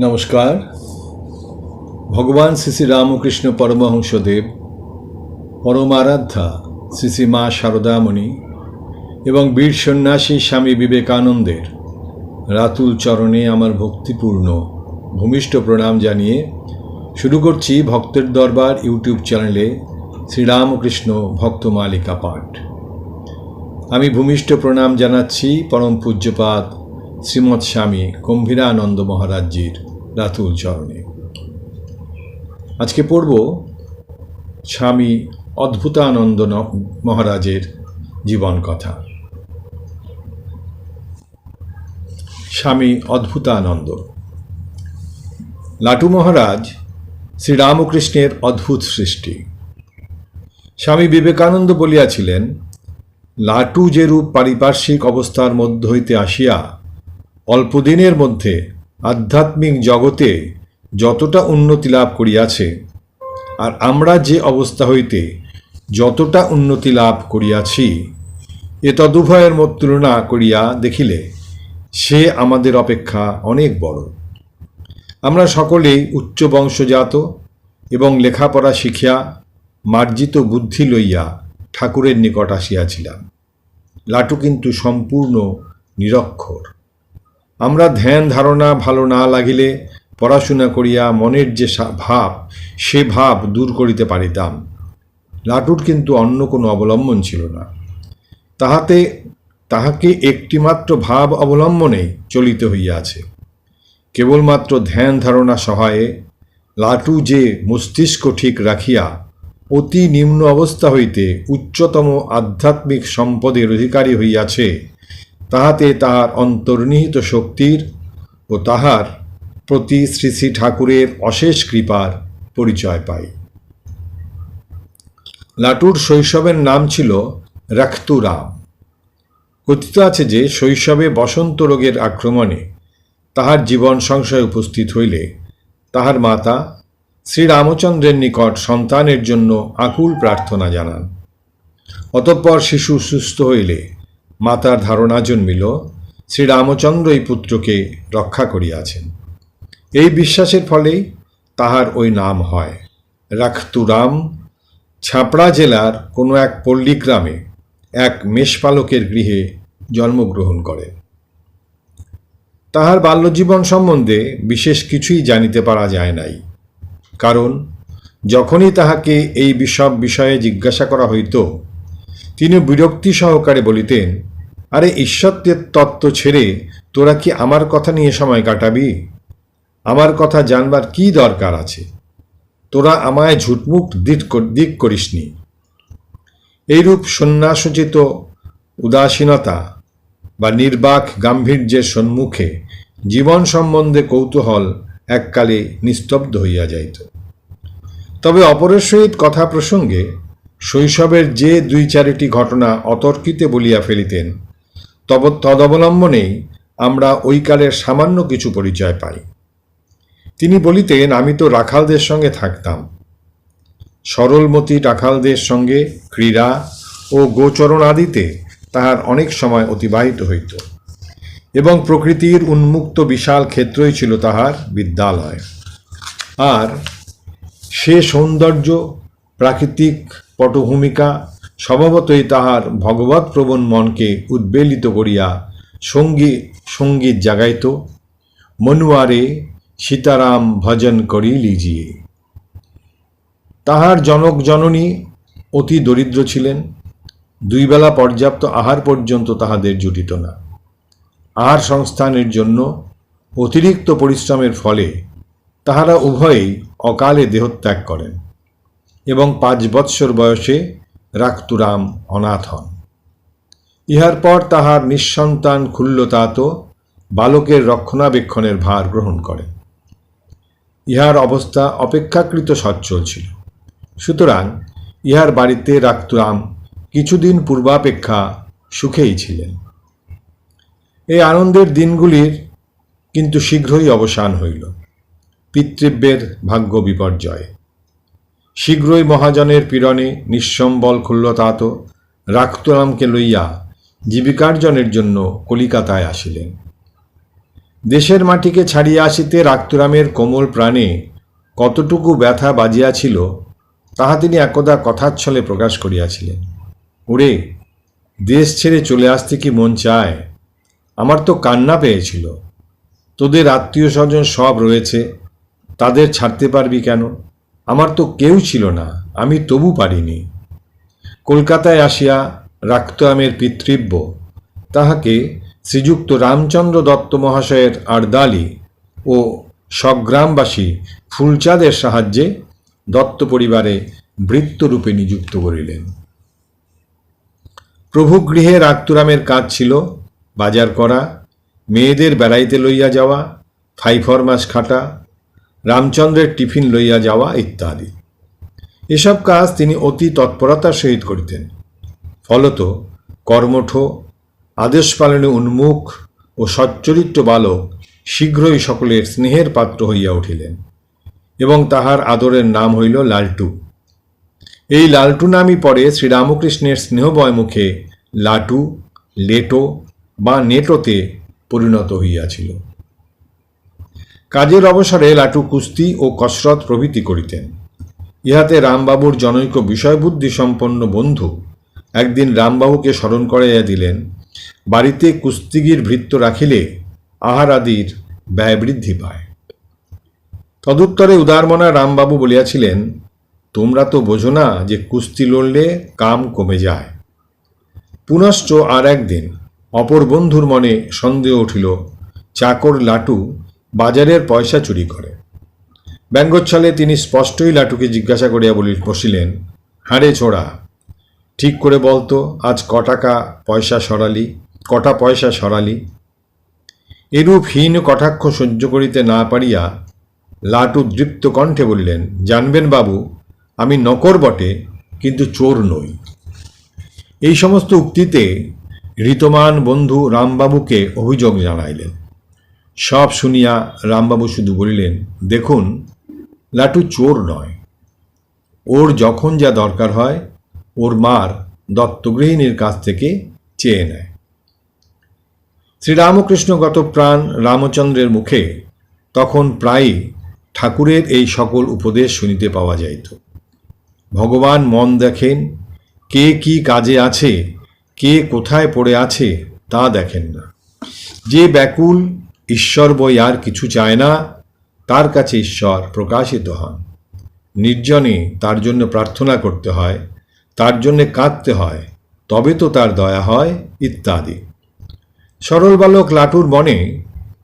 নমস্কার। ভগবান শ্রী শ্রী রামকৃষ্ণ পরমহংসদেব, পরমারাধ্যা শ্রী শ্রী মা শারদামণি এবং বীর সন্ন্যাসী স্বামী বিবেকানন্দের রাতুল চরণে আমার ভক্তিপূর্ণ ভূমিষ্ঠ প্রণাম জানিয়ে শুরু করছি ভক্তের দরবার ইউটিউব চ্যানেলে শ্রীরামকৃষ্ণ ভক্তমালিকা পাঠ। আমি ভূমিষ্ঠ প্রণাম জানাচ্ছি পরম পূজ্যপাদ শ্রীমৎ স্বামী গম্ভীরানন্দ মহারাজজির রাতুল চরণে। আজকে পড়ব স্বামী অদ্ভুতানন্দ মহারাজের জীবন কথা। স্বামী অদ্ভুতানন্দ। লাটু মহারাজ শ্রীরামকৃষ্ণের অদ্ভুত সৃষ্টি। স্বামী বিবেকানন্দ বলিয়াছিলেন, লাটু যেরূপ পারিপার্শ্বিক অবস্থার মধ্য হইতে আসিয়া অল্পদিনের মধ্যে আধ্যাত্মিক জগতে যতটা উন্নতি লাভ করিয়াছে, আর আমরা যে অবস্থা হইতে যতটা উন্নতি লাভ করিয়াছি, এ তদুভয়ের তুলনা করিয়া দেখিলে সে আমাদের অপেক্ষা অনেক বড়। আমরা সকলেই উচ্চ বংশজাত এবং লেখাপড়া শিখিয়া মার্জিত বুদ্ধি লইয়া ঠাকুরের নিকট আসিয়াছিলাম। লাটু কিন্তু সম্পূর্ণ নিরক্ষর। আমরা ধ্যান ধারণা ভালো না লাগিলে পড়াশোনা করিয়া মনের যে ভাব, সে ভাব দূর করিতে পারিতাম। লাটুর কিন্তু অন্য কোনো অবলম্বন ছিল না। তাহাকে একটিমাত্র ভাব অবলম্বনেই চলিতে হইয়াছে। কেবলমাত্র ধ্যান ধারণা সহায়ে লাটু যে মস্তিষ্ক ঠিক রাখিয়া অতি নিম্ন অবস্থা হইতে উচ্চতম আধ্যাত্মিক সম্পদের অধিকারী হইয়াছে, তাহাতে তাহার অন্তর্নিহিত শক্তির ও তাহার প্রতি শ্রী শ্রী ঠাকুরের অশেষ কৃপার পরিচয় পাই। লাটুর শৈশবের নাম ছিল রক্তুরাম। কথিত আছে যে শৈশবে বসন্ত রোগের আক্রমণে তাহার জীবন সংশয় উপস্থিত হইলে তাহার মাতা শ্রীরামচন্দ্রের নিকট সন্তানের জন্য আকুল প্রার্থনা জানান। অতঃপর শিশু সুস্থ হইলে মাতার ধারণা জন্মিল শ্রীরামচন্দ্রই পুত্রকে রক্ষা করিয়াছেন। এই বিশ্বাসের ফলেই তাহার ওই নাম হয়। রক্তুরাম ছাপড়া জেলার কোনো এক পল্লীগ্রামে এক মেষপালকের গৃহে জন্মগ্রহণ করেন। তাহার বাল্যজীবন সম্বন্ধে বিশেষ কিছুই জানিতে পারা যায় নাই, কারণ যখনই তাহাকে এই বিষয়ে জিজ্ঞাসা করা হইত, তিনি বিরক্তি সহকারে বলিতেন, আরে ঈশ্বরের তত্ত্ব ছেড়ে তোরা কি আমার কথা নিয়ে সময় কাটাবি? আমার কথা জানবার কি দরকার আছে? তোরা আমায় ঝুটমুখ দিক করিসনি। এইরূপ সন্ন্যাসোচিত উদাসীনতা বা নির্বাক গাম্ভীর্যের সম্মুখে জীবন সম্বন্ধে কৌতূহল এককালে নিস্তব্ধ হইয়া যাইত। তবে অপরের সহিত কথা প্রসঙ্গে শৈশবের যে দুই চারিটি ঘটনা অতর্কিতে বলিয়া ফেলিতেন, তদবলম্বনেই আমরা ওই কালের সামান্য কিছু পরিচয় পাই। তিনি বলিতেন, আমি তো রাখালদের সঙ্গে থাকতাম। সরলমতি রাখালদের সঙ্গে ক্রীড়া ও গোচরণ আদিতে তাহার অনেক সময় অতিবাহিত হইত, এবং প্রকৃতির উন্মুক্ত বিশাল ক্ষেত্রই ছিল তাহার বিদ্যালয়। আর সে সৌন্দর্য, প্রাকৃতিক পটভূমিকা স্বভাবতই তাহার ভগবৎপ্রবণ মনকে উদ্বেলিত করিয়া সঙ্গীত জাগাইত। মনুয়ারে সীতারাম ভজন করি লিজিয়ে। তাহার জনক জননী অতি দরিদ্র ছিলেন। দুই বেলা পর্যাপ্ত আহার পর্যন্ত তাহাদের জুটিত না। আহার সংস্থানের জন্য অতিরিক্ত পরিশ্রমের ফলে তাহারা উভয়েই অকালে দেহত্যাগ করেন এবং 5 বৎসর বয়সে রক্তুরাম অনাথ হন। ইহার পর তাহার নিঃসন্তান খুল্লতাত বালকের রক্ষণাবেক্ষণের ভার গ্রহণ করেন। ইহার অবস্থা অপেক্ষাকৃত সচ্ছল ছিল। সুতরাং ইহার বাড়িতে রক্তুরাম কিছুদিন পূর্বাপেক্ষা সুখেই ছিলেন। এই আনন্দের দিনগুলির কিন্তু শীঘ্রই অবসান হইল পিতৃব্যের ভাগ্য বিপর্যয়। শীঘ্রই মহাজনের পীড়নে নিঃসম্বল খুল্লতাত রক্তুরামকে লইয়া জীবিকার্জনের জন্য কলিকাতায় আসিলেন। দেশের মাটিকে ছাড়িয়া আসিতে রাক্তুরামের কোমল প্রাণে কতটুকু ব্যথা বাজিয়াছিল তাহা তিনি একদা কথাচ্ছলে প্রকাশ করিয়াছিলেন। ওরে, দেশ ছেড়ে চলে আসতে কি মন চায়? আমার তো কান্না পেয়েছিল। তোদের আত্মীয় স্বজন সব রয়েছে, তাদের ছাড়তে পারবি কেন? আমার তো কেউ ছিল না, আমি তবু পারিনি। কলকাতায় আসিয়া রাক্তুরামের পিতৃব্য তাহাকে শ্রীযুক্ত রামচন্দ্র দত্ত মহাশয়ের আর্দালি ও স্বগ্রামবাসী ফুলচাঁদের সাহায্যে দত্ত পরিবারে ভৃত্যরূপে নিযুক্ত করিলেন। প্রভুগৃহে রাক্তুরামের কাজ ছিল বাজার করা, মেয়েদের বেড়াইতে লইয়া যাওয়া, ফাইফরমাস খাটা, রামচন্দ্রের টিফিন লইয়া যাওয়া ইত্যাদি। এসব কাজ তিনি অতি তৎপরতার সহিত করিতেন। ফলত কর্মঠ, আদেশ পালনে উন্মুখ ও সচ্চরিত্র বালক শীঘ্রই সকলের স্নেহের পাত্র হইয়া উঠিলেন এবং তাহার আদরের নাম হইল লালটু। এই লালটু নামই পরে শ্রীরামকৃষ্ণের স্নেহময় মুখে লাটু, লেটো বা নেটোতে পরিণত হইয়াছিল। কাজের অবসরে লাটু কুস্তি ও কসরত প্রভৃতি করিতেন। ইহাতে রামবাবুর জনৈক বিষয়বুদ্ধি সম্পন্ন বন্ধু একদিন রামবাবুকে স্মরণ করাইয়া দিলেন, বাড়িতে কুস্তিগীর ভৃত্য রাখিলে আহার আদির ব্যয় বৃদ্ধি পায়। তদুত্তরে উদারমনা রামবাবু বলিয়াছিলেন, তোমরা তো বোঝো না যে কুস্তি লড়লে কাম কমে যায়। পুনশ্চ আর একদিন অপর বন্ধুর মনে সন্দেহ উঠিল, চাকর লাটু বাজারের পয়সা চুরি করে। ব্যঙ্গচ্ছলে তিনি স্পষ্টই লাটুকে জিজ্ঞাসা করিয়া বসিলেন, হাঁড়ে ছোড়া, ঠিক করে বলতো আজ কটা পয়সা সরালি? এরূপ হীন কটাক্ষ সহ্য করিতে না পারিয়া লাটু দৃপ্ত কণ্ঠে বলিলেন, জানবেন বাবু, আমি নকর বটে, কিন্তু চোর নই। এই সমস্ত উক্তিতে ঋতমান বন্ধু রামবাবুকে অভিযোগ জানাইলেন। সব শুনিয়া রামবাবু শুধু বলিলেন, দেখুন, লাটু চোর নয়। ওর যখন যা দরকার হয় ওর মার দত্তগৃহিণীর কাছ থেকে চেয়ে নেয়। শ্রীরামকৃষ্ণগত প্রাণ রামচন্দ্রের মুখে তখন প্রায়ই ঠাকুরের এই সকল উপদেশ শুনিতে পাওয়া যাইত। ভগবান মন দেখেন, কে কি কাজে আছে, কে কোথায় পড়ে আছে তা দেখেন না। যে ব্যাকুল, ঈশ্বর বই আর কিছু চায় না, তার কাছে ঈশ্বর প্রকাশিত হন। নির্জনে তার জন্য প্রার্থনা করতে হয়, তার জন্যে কাঁদতে হয়, তবে তো তার দয়া হয়, ইত্যাদি। সরল বালক লাটুর মনে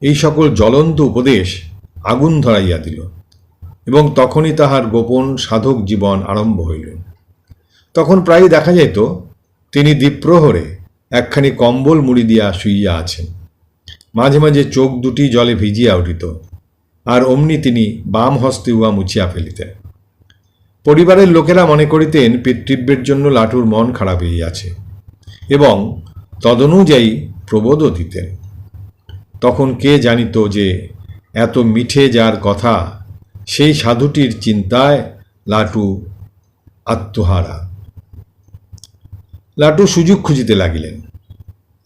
এই সকল জ্বলন্ত উপদেশ আগুন ধরাইয়া দিল এবং তখনই তাহার গোপন সাধক জীবন আরম্ভ হইল। তখন প্রায় দেখা যেত তিনি দ্বীপ্রহরে একখানি কম্বল মুড়ি দিয়া শুইয়া আছেন। মাঝে মাঝে চোখ দুটি জলে ভিজিয়া উঠিত, আর অমনি তিনি বাম হস্তে উহা মুছিয়া ফেলিতেন। পরিবারের লোকেরা মনে করিতেন পিতৃব্যের জন্য লাটুর মন খারাপ হইয়াছে এবং তদনুযায়ী প্রবোধও দিতেন। তখন কে জানিত যে এত মিঠে যার কথা, সেই সাধুটির চিন্তায় লাটু আত্মহারা। লাটু সুযোগ খুঁজিতে লাগিলেন।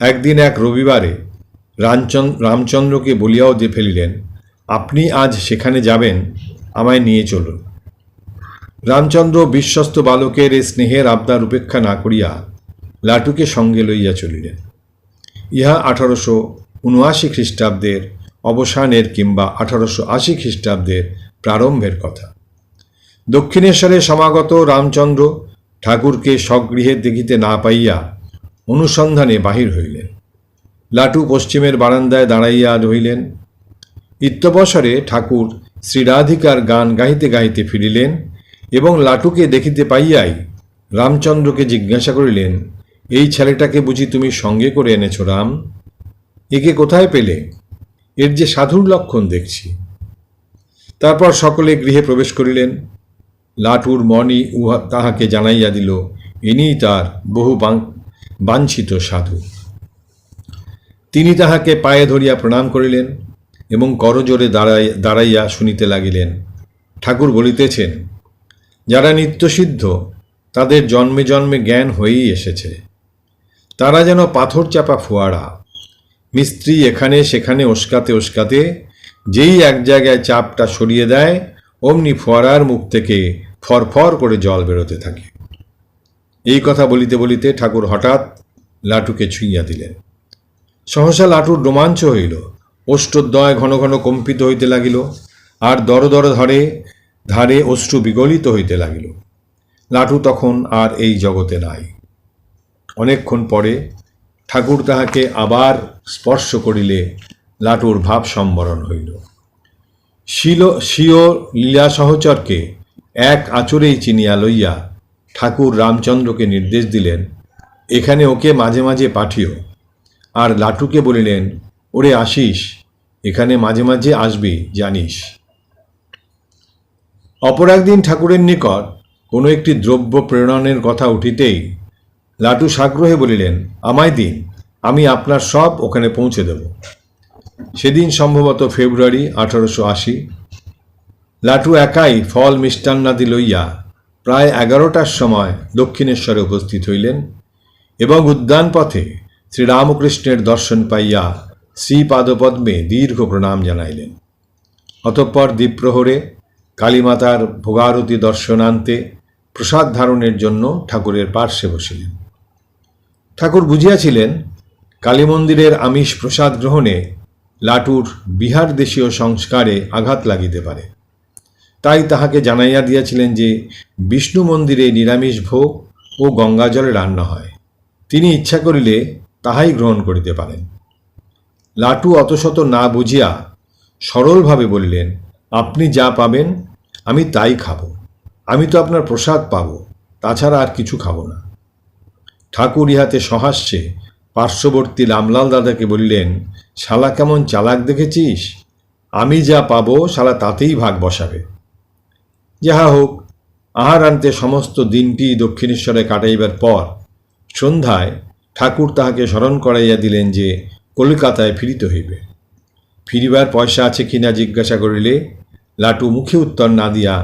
একদিন এক রবিবারে রামচন্দ্রকে বলিয়াও দিয়ে ফেলিলেন, আপনি আজ সেখানে যাবেন, আমায় নিয়ে চলুন। রামচন্দ্র বিশ্বস্ত বালকের এই স্নেহের আবদার উপেক্ষা না করিয়া লাটুকে সঙ্গে লইয়া চলিলেন। ইহা 1879 খ্রিস্টাব্দের অবসানের কিংবা 1880 খ্রিস্টাব্দের প্রারম্ভের কথা। দক্ষিণেশ্বরে সমাগত রামচন্দ্র ঠাকুরকে স্বগৃহে দেখিতে না পাইয়া অনুসন্ধানে বাহির হইলেন। লাটু পশ্চিমের বারান্দায় দাঁড়াইয়া রহিলেন। ইত্যবসরে ঠাকুর শ্রীরাধিকার গান গাহিতে গাহিতে ফিরিলেন এবং লাটুকে দেখিতে পাইয়াই রামচন্দ্রকে জিজ্ঞাসা করিলেন, এই ছেলেটাকে বুঝি তুমি সঙ্গে করে এনেছ রাম? একে কোথায় পেলে? এর যে সাধুর লক্ষণ দেখছি। তারপর সকলে গৃহে প্রবেশ করিলেন। লাটুর মনই তাহাকে জানাইয়া দিল, ইনিই তার বহু বাঞ্ছিত সাধু। তিনি তাহাকে পায়ে ধরিয়া প্রণাম করিলেন এবং করজোরে দাঁড়াইয়া শুনিতে লাগিলেন। ঠাকুর বলিতেছেন, যারা নিত্যসিদ্ধ তাদের জন্মে জন্মে জ্ঞান হয়েই এসেছে। তারা যেন পাথর চাপা ফোয়ারা, মিস্ত্রি এখানে সেখানে ওস্কাতে ওস্কাতে যেই এক জায়গায় চাপটা সরিয়ে দেয় অমনি ফোয়ারার মুখ থেকে ফরফর করে জল বেরোতে থাকে। এই কথা বলিতে বলিতে ঠাকুর হঠাৎ লাটুকে ছুঁইয়া দিলেন। সহসা লাটুর রোমাঞ্চ হইল, ওষ্ঠদ্বয় ঘন ঘন কম্পিত হইতে লাগিল, আর দর দর ধারে অশ্রু বিগলিত হইতে লাগিল। লাটু তখন আর এই জগতে নাই। অনেকক্ষণ পরে ঠাকুর তাহাকে আবার স্পর্শ করিলে লাটুর ভাব সম্বরণ হইল। স্বীয় লীলা সহচরকে এক আঁচড়েই চিনিয়া লইয়া ঠাকুর রামচন্দ্রকে নির্দেশ দিলেন, এখানে ওকে মাঝে মাঝে পাঠিও। আর লাটুকে বলিলেন, ওরে আসিস, এখানে মাঝে মাঝে আসবি জানিস। অপর একদিন ঠাকুরের নিকট কোনো একটি দ্রব্য প্রেরণের কথা উঠিতেই লাটু সাগ্রহে বলিলেন, আমায় দিন, আমি আপনার সব ওখানে পৌঁছে দেব। সেদিন সম্ভবত ফেব্রুয়ারি 1880। লাটু একাই ফল মিষ্টান্নাদি লইয়া প্রায় 11টার সময় দক্ষিণেশ্বরে উপস্থিত হইলেন এবং উদ্যান পথে শ্রীরামকৃষ্ণের দর্শন পাইয়া শ্রীপাদপদ্মে দীর্ঘ প্রণাম জানাইলেন। অতঃপর দ্বীপ্রহরে কালীমাতার ভোগারতি দর্শনান্তে প্রসাদ ধারণের জন্য ঠাকুরের পার্শ্বে বসিলেন। ঠাকুর বুঝিয়াছিলেন কালী মন্দিরের আমিষ প্রসাদ গ্রহণে লাটুর বিহার দেশীয় সংস্কারে আঘাত লাগিতে পারে। তাই তাহাকে জানাইয়া দিয়াছিলেন যে বিষ্ণু মন্দিরে নিরামিষ ভোগ ও গঙ্গাজলে রান্না হয়, তিনি ইচ্ছা করিলে তাহাই গ্রহণ করিতে পারেন। লাটু অতশত না বুঝিয়া সরলভাবে বলিলেন, আপনি যা পাবেন আমি তাই খাব, আমি তো আপনার প্রসাদ পাব, তাছাড়া আর কিছু খাব না। ঠাকুর ইহাতে সহাস্যে পার্শ্ববর্তী রামলাল দাদাকে বলিলেন, শালা কেমন চালাক দেখেছিস, আমি যা পাবো শালা তাতেই ভাগ বসাবে। যাহা হোক, আহার আনতে সমস্ত দিনটি দক্ষিণেশ্বরে কাটাইবার পর সন্ধ্যায় ঠাকুর তাহাকে স্মরণ করাইয়া দিলেন যে কলিকাতায় ফিরিতে হইবে। ফিরিবার পয়সা আছে কিনা জিজ্ঞাসা করিলে লাটু মুখে উত্তর না দিয়া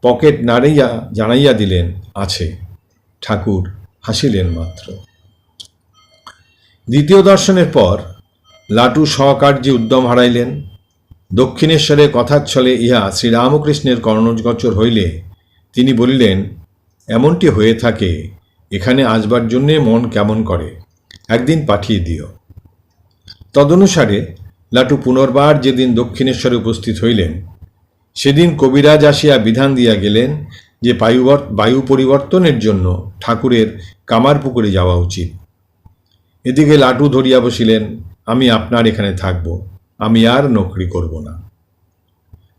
পকেট নাড়াইয়া জানাইয়া দিলেন, আছে। ঠাকুর হাসিলেন মাত্র। দ্বিতীয় দর্শনের পর লাটু স্বকার্যে উদ্যম হারাইলেন। দক্ষিণেশ্বরে কথার ছলে ইহা শ্রীরামকৃষ্ণের কর্ণগোচর হইলে তিনি বলিলেন, এমনটি হয়ে থাকে, এখানে আসবার জন্যে মন কেমন করে, একদিন পাঠিয়ে দিও। তদনুসারে লাটু পুনর্বার যেদিন দক্ষিণেশ্বরে উপস্থিত হইলেন সেদিন কবিরাজ আসিয়া বিধান দিয়া গেলেন যে বায়ু পরিবর্তনের জন্য ঠাকুরের কামারপুকুরে যাওয়া উচিত। এদিকে লাটু ধরিয়া বসিলেন, আমি আপনার এখানে থাকব, আমি আর নকরি করব না।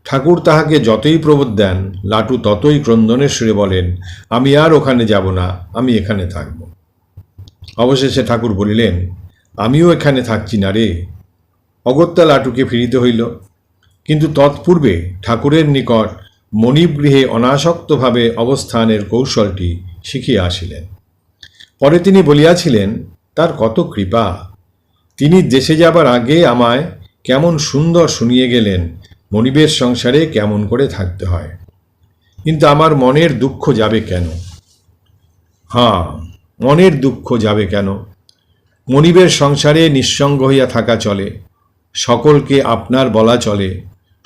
ঠাকুর তাহাকে যতই প্রবোধ দেন লাটু ততই ক্রন্দনের সুরে বলেন, আমি আর ওখানে যাব না, আমি এখানে থাকব। অবশেষে ঠাকুর বলিলেন, আমিও এখানে থাকছি না রে। অগত্যা লাটুকে ফিরিতে হইল, কিন্তু তৎপূর্বে ঠাকুরের নিকট মণিগৃহে অনাসক্তভাবে অবস্থানের কৌশলটি শিখিয়া আসিলেন। পরে তিনি বলিয়াছিলেন, তার কত কৃপা, তিনি দেশে যাবার আগে আমায় কেমন সুন্দর শুনিয়ে গেলেন মনিবের সংসারে কেমন করে থাকতে হয়। কিন্তু আমার মনের দুঃখ যাবে কেন? মনের দুঃখ যাবে কেন? মনিবের সংসারে নিঃসঙ্গ হইয়া থাকা চলে, সকলকে আপনার বলা চলে,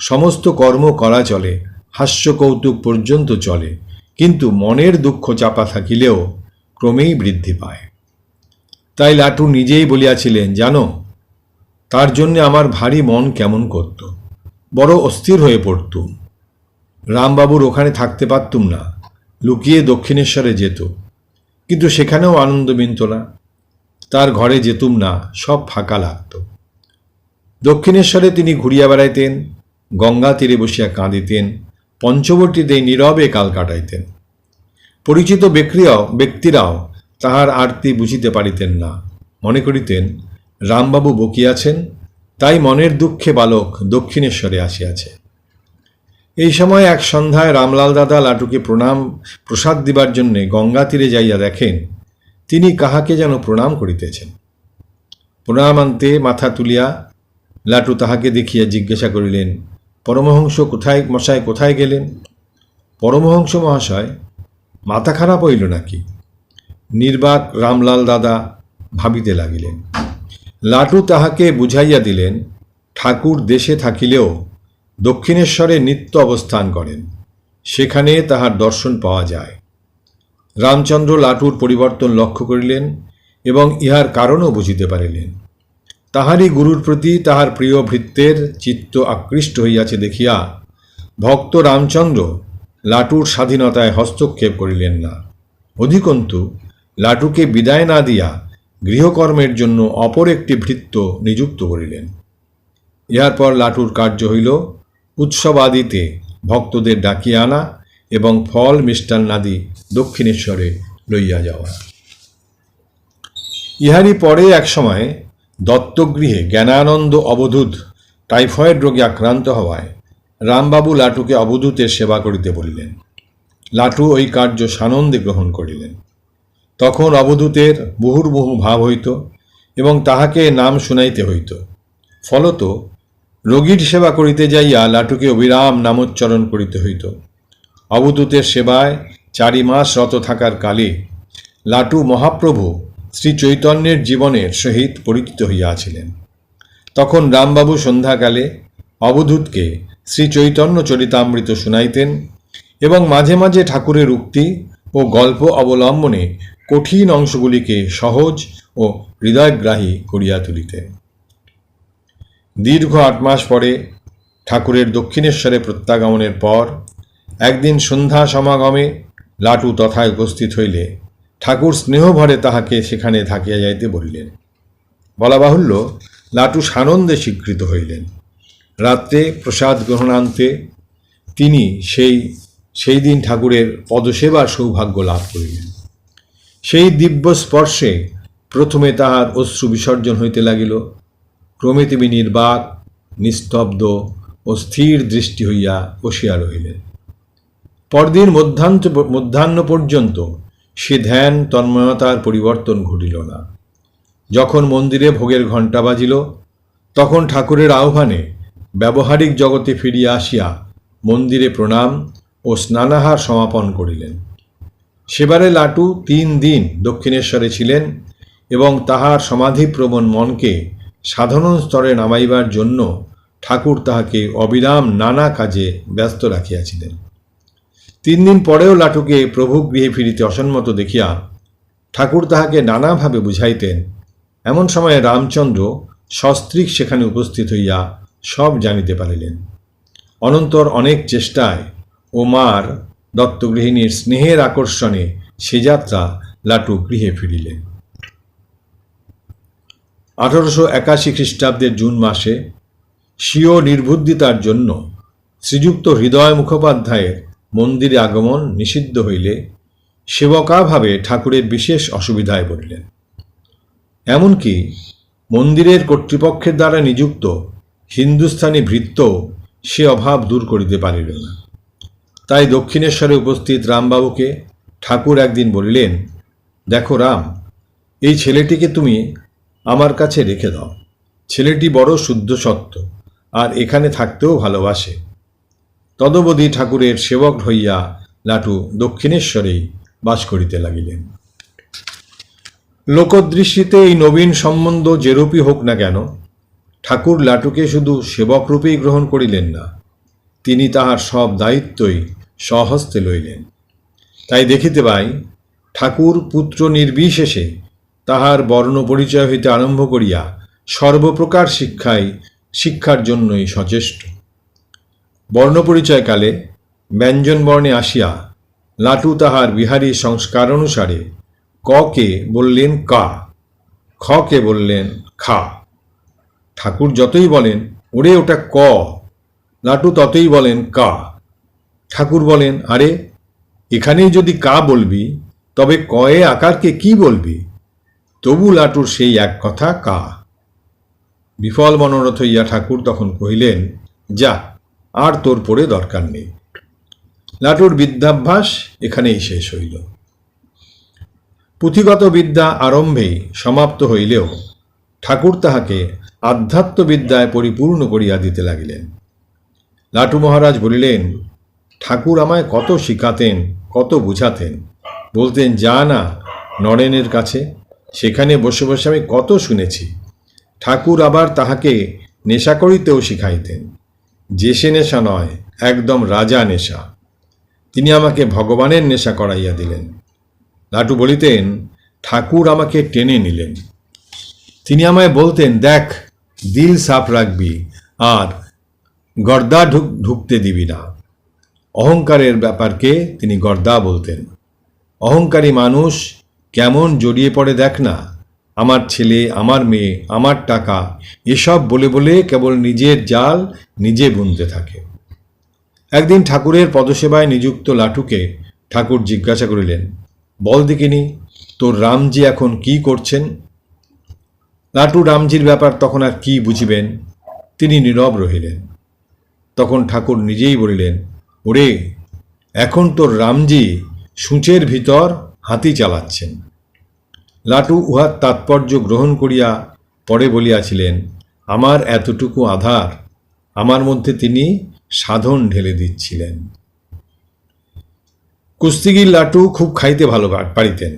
সমস্ত কর্ম করা চলে, হাস্য কৌতুক পর্যন্ত চলে, কিন্তু মনের দুঃখ চাপা থাকিলেও ক্রমেই বৃদ্ধি পায়। তাই লাটু নিজেই বলিয়াছিলেন, জানো, তার জন্যে আমার ভারী মন কেমন করত, বড় অস্থির হয়ে পড়তুম। রামবাবুর ওখানে থাকতে পারতুম না, লুকিয়ে দক্ষিণেশ্বরে যেত, কিন্তু সেখানেও আনন্দ মিলত না। তার ঘরে যেতুম না, সব ফাঁকা লাগত। দক্ষিণেশ্বরে তিনি ঘুরিয়া বেড়াইতেন, গঙ্গা তীরে বসিয়া কাঁদিতেন, পঞ্চবটিতে নীরবে কাল কাটাইতেন। পরিচিত ব্যক্তিরাও তাহার আরতি বুঝিতে পারিতেন না, মনে করিতেন রামবাবু বকিয়াছেন, তাই মনের দুঃখে বালক দক্ষিণেশ্বরে আসিয়াছে। এই সময় এক সন্ধ্যায় রামলাল দাদা লাটুকে প্রসাদ দিবার জন্যে গঙ্গা তীরে যাইয়া দেখেন তিনি কাহাকে যেন প্রণাম করিতেছেন। প্রণাম আনতে মাথা তুলিয়া লাটু তাহাকে দেখিয়া জিজ্ঞাসা করিলেন, পরমহংস কোথায় গেলেন? পরমহংস মহাশয়, মাথা খারাপ হইল নাকি? নির্বাক রামলাল দাদা ভাবিতে লাগিলেন। লাটু তাহাকে বুঝাইয়া দিলেন, ঠাকুর দেশে থাকিলেও দক্ষিণেশ্বরে নিত্য অবস্থান করেন, সেখানে তাহার দর্শন পাওয়া যায়। রামচন্দ্র লাটুর পরিবর্তন লক্ষ্য করিলেন এবং ইহার কারণও বুঝিতে পারিলেন। তাহারই গুরুর প্রতি তাহার প্রিয় ভৃত্যের চিত্ত আকৃষ্ট হইয়াছে দেখিয়া ভক্ত রামচন্দ্র লাটুর স্বাধীনতায় হস্তক্ষেপ করিলেন না, অধিকন্তু লাটুকে বিদায় না দিয়া গৃহকর্মের জন্য অপর একটি ভৃত্য নিযুক্ত করিলেন। ইহার পর লাটুর কার্য হইল উৎসবাদিতে ভক্তদের ডাকিয়া আনা এবং ফল মিষ্টান্নাদি দক্ষিণেশ্বরে লইয়া যাওয়া। ইহারই পরে এক সময় দত্তগৃহে জ্ঞানানন্দ অবধূত টাইফয়েড রোগে আক্রান্ত হওয়ায় রামবাবু লাটুকে অবধূতের সেবা করিতে বলিলেন। লাটু ওই কার্য সানন্দে গ্রহণ করিলেন। তখন অবধূতের মুহুর্মুহু ভাব হইত এবং তাহাকে নাম শুনাইতে হইত। ফলত রোগীর সেবা করিতে যাইয়া লাটুকে অবিরাম নামোচ্চারণ করিতে হইত। অবধূতের সেবায় 4 মাস রত থাকার কালে লাটু মহাপ্রভু শ্রী চৈতন্যের জীবনের সহিত পরিচিত হইয়াছিলেন। তখন রামবাবু সন্ধ্যাকালে অবধূতকে শ্রী চৈতন্য চরিতামৃত শুনাইতেন এবং মাঝে মাঝে ঠাকুরের উক্তি ও গল্প অবলম্বনে কঠিন অংশগুলিকে সহজ ও হৃদয়গ্রাহী করিয়া তুলিতেন। দীর্ঘ 8 মাস পরে ঠাকুরের দক্ষিণেশ্বরে প্রত্যাগমনের পর একদিন সন্ধ্যা সমাগমে লাটু তথায় উপস্থিত হইলে ঠাকুর স্নেহভরে তাহাকে সেখানে থাকিয়া যাইতে বলিলেন। বলা বাহুল্য, লাটু সানন্দে স্বীকৃত হইলেন। রাত্রে প্রসাদ গ্রহণান্তে তিনি সেই দিন ঠাকুরের পদসেবার সৌভাগ্য লাভ করিলেন। সেই দিব্য স্পর্শে প্রথমে তাহার অশ্রু বিসর্জন হইতে লাগিল। ক্রমে তিনি নির্বাক, নিস্তব্ধ ও স্থির দৃষ্টি হইয়া বসিয়া রহিলেন। পরদিন মধ্যাহ্ন পর্যন্ত সে ধ্যান তন্ময়তার পরিবর্তন ঘটিল না। যখন মন্দিরে ভোগের ঘণ্টা বাজিল, তখন ঠাকুরের আহ্বানে ব্যবহারিক জগতে ফিরিয়া আসিয়া মন্দিরে প্রণাম ও স্নানাহার সমাপন করিলেন। সেবারে লাটু 3 দিন দক্ষিণেশ্বরে ছিলেন এবং তাহার সমাধিপ্রবণ মনকে সাধারণ স্তরে নামাইবার জন্য ঠাকুর তাহাকে অবিরাম নানা কাজে ব্যস্ত রাখিয়াছিলেন। 3 দিন পরেও লাটুকে প্রভু গৃহে ফিরিতে অসম্মত দেখিয়া ঠাকুর তাহাকে নানাভাবে বুঝাইতেন। এমন সময়ে রামচন্দ্র সস্ত্রীক সেখানে উপস্থিত হইয়া সব জানিতে পারিলেন। অনন্তর অনেক চেষ্টায় ও মার দত্তগৃহিণীর স্নেহের আকর্ষণে সে যাত্রা লাটু গৃহে ফিরিলেন। 1881 খ্রিস্টাব্দের জুন মাসে স্বীয় নির্বুদ্ধিতার জন্য শ্রীযুক্ত হৃদয় মুখোপাধ্যায়ের মন্দিরে আগমন নিষিদ্ধ হইলে সেবকাভাবে ঠাকুরের বিশেষ অসুবিধায় পড়িলেন। এমনকি মন্দিরের কর্তৃপক্ষের দ্বারা নিযুক্ত হিন্দুস্থানি ভৃত্য সে অভাব দূর করিতে পারিল না। তাই দক্ষিণেশ্বরে উপস্থিত রামবাবুকে ঠাকুর একদিন বলিলেন, দেখো রাম, এই ছেলেটিকে তুমি আমার কাছে রেখে দাও। ছেলেটি বড় শুদ্ধ সত্য আর এখানে থাকতেও ভালোবাসে। তদবধি ঠাকুরের সেবক হইয়া লাটু দক্ষিণেশ্বরেই বাস করিতে লাগিলেন। লোকদৃষ্টিতে এই নবীন সম্বন্ধ যেরূপই হোক না কেন, ঠাকুর লাটুকে শুধু সেবক রূপেই গ্রহণ করিলেন না, তিনি তাহার সব দায়িত্বই স্বহস্তে লইলেন। তাই দেখিতে পাই ঠাকুর পুত্র নির্বিশেষে তাহার বর্ণ পরিচয় হইতে আরম্ভ করিয়া সর্বপ্রকার শিক্ষার জন্যই সচেষ্ট। বর্ণপরিচয়কালে ব্যঞ্জনবর্ণে আসিয়া লাটু তাহার বিহারী সংস্কার অনুসারে ককে বললেন কা, খকে বললেন খা। ঠাকুর যতই বলেন ওরে ওটা ক, লাটু ততই বলেন কা। ঠাকুর বলেন, আরে এখানেই যদি কা বলবি তবে কয়ে আকারকে কি বলবি? তবু লাটুর সেই এক কথা কা। বিফল মনোরথ হইয়া ঠাকুর তখন কহিলেন, যা, আর তোর পড়ে দরকার নেই। লাটুর বিদ্যাভ্যাস এখানেই শেষ হইল। পুঁথিগত বিদ্যা আরম্ভেই সমাপ্ত হইলেও ঠাকুর তাহাকে আধ্যাত্মবিদ্যায় পরিপূর্ণ করিয়া দিতে লাগিলেন। লাটু মহারাজ বলিলেন, ঠাকুর আমায় কত শিখাতেন, কত বুঝাতেন। বলতেন, যা না নরেনের কাছে, সেখানে বসে বসে আমি কত শুনেছি। ঠাকুর আবার তাহাকে নেশা করিতেও শিখাইতেন। যে সে নেশা নয়, একদম রাজা নেশা। তিনি আমাকে ভগবানের নেশা করাইয়া দিলেন। লাটু বলিতেন, ঠাকুর আমাকে টেনে নিলেন। তিনি আমায় বলতেন, দেখ, দিল সাফ রাখবি আর গর্দা ঢুকতে দিবি না। অহংকারের ব্যাপারকে তিনি গর্দা বলতেন। অহংকারী মানুষ কেমন জড়িয়ে পড়ে দেখ না, আমার ছেলে, আমার মেয়ে, আমার টাকা, এসব বলে বলে কেবল নিজের জাল নিজে বুনতে থাকে। একদিন ঠাকুরের পদসেবায় নিযুক্ত লাটুকে ঠাকুর জিজ্ঞাসা করিলেন, বল দেখিনি, তোর রামজি এখন কি করছেন? লাটু রামজির ব্যাপার তখন আর কি বুঝিবেন, তিনি নীরব রহিলেন। তখন ঠাকুর নিজেই বলিলেন, ওরে, এখন তোর রামজি সূঁচের ভিতর হাতি চালাচ্ছেন। লাটু উহার তাৎপর্য গ্রহণ করিয়া পরে বলিয়াছিলেন, আমার এতটুকু আধার, আমার মধ্যে তিনি সাধন ঢেলে দিচ্ছিলেন। কুস্তিগীর লাটু খুব খাইতে ভালো পারিতেন।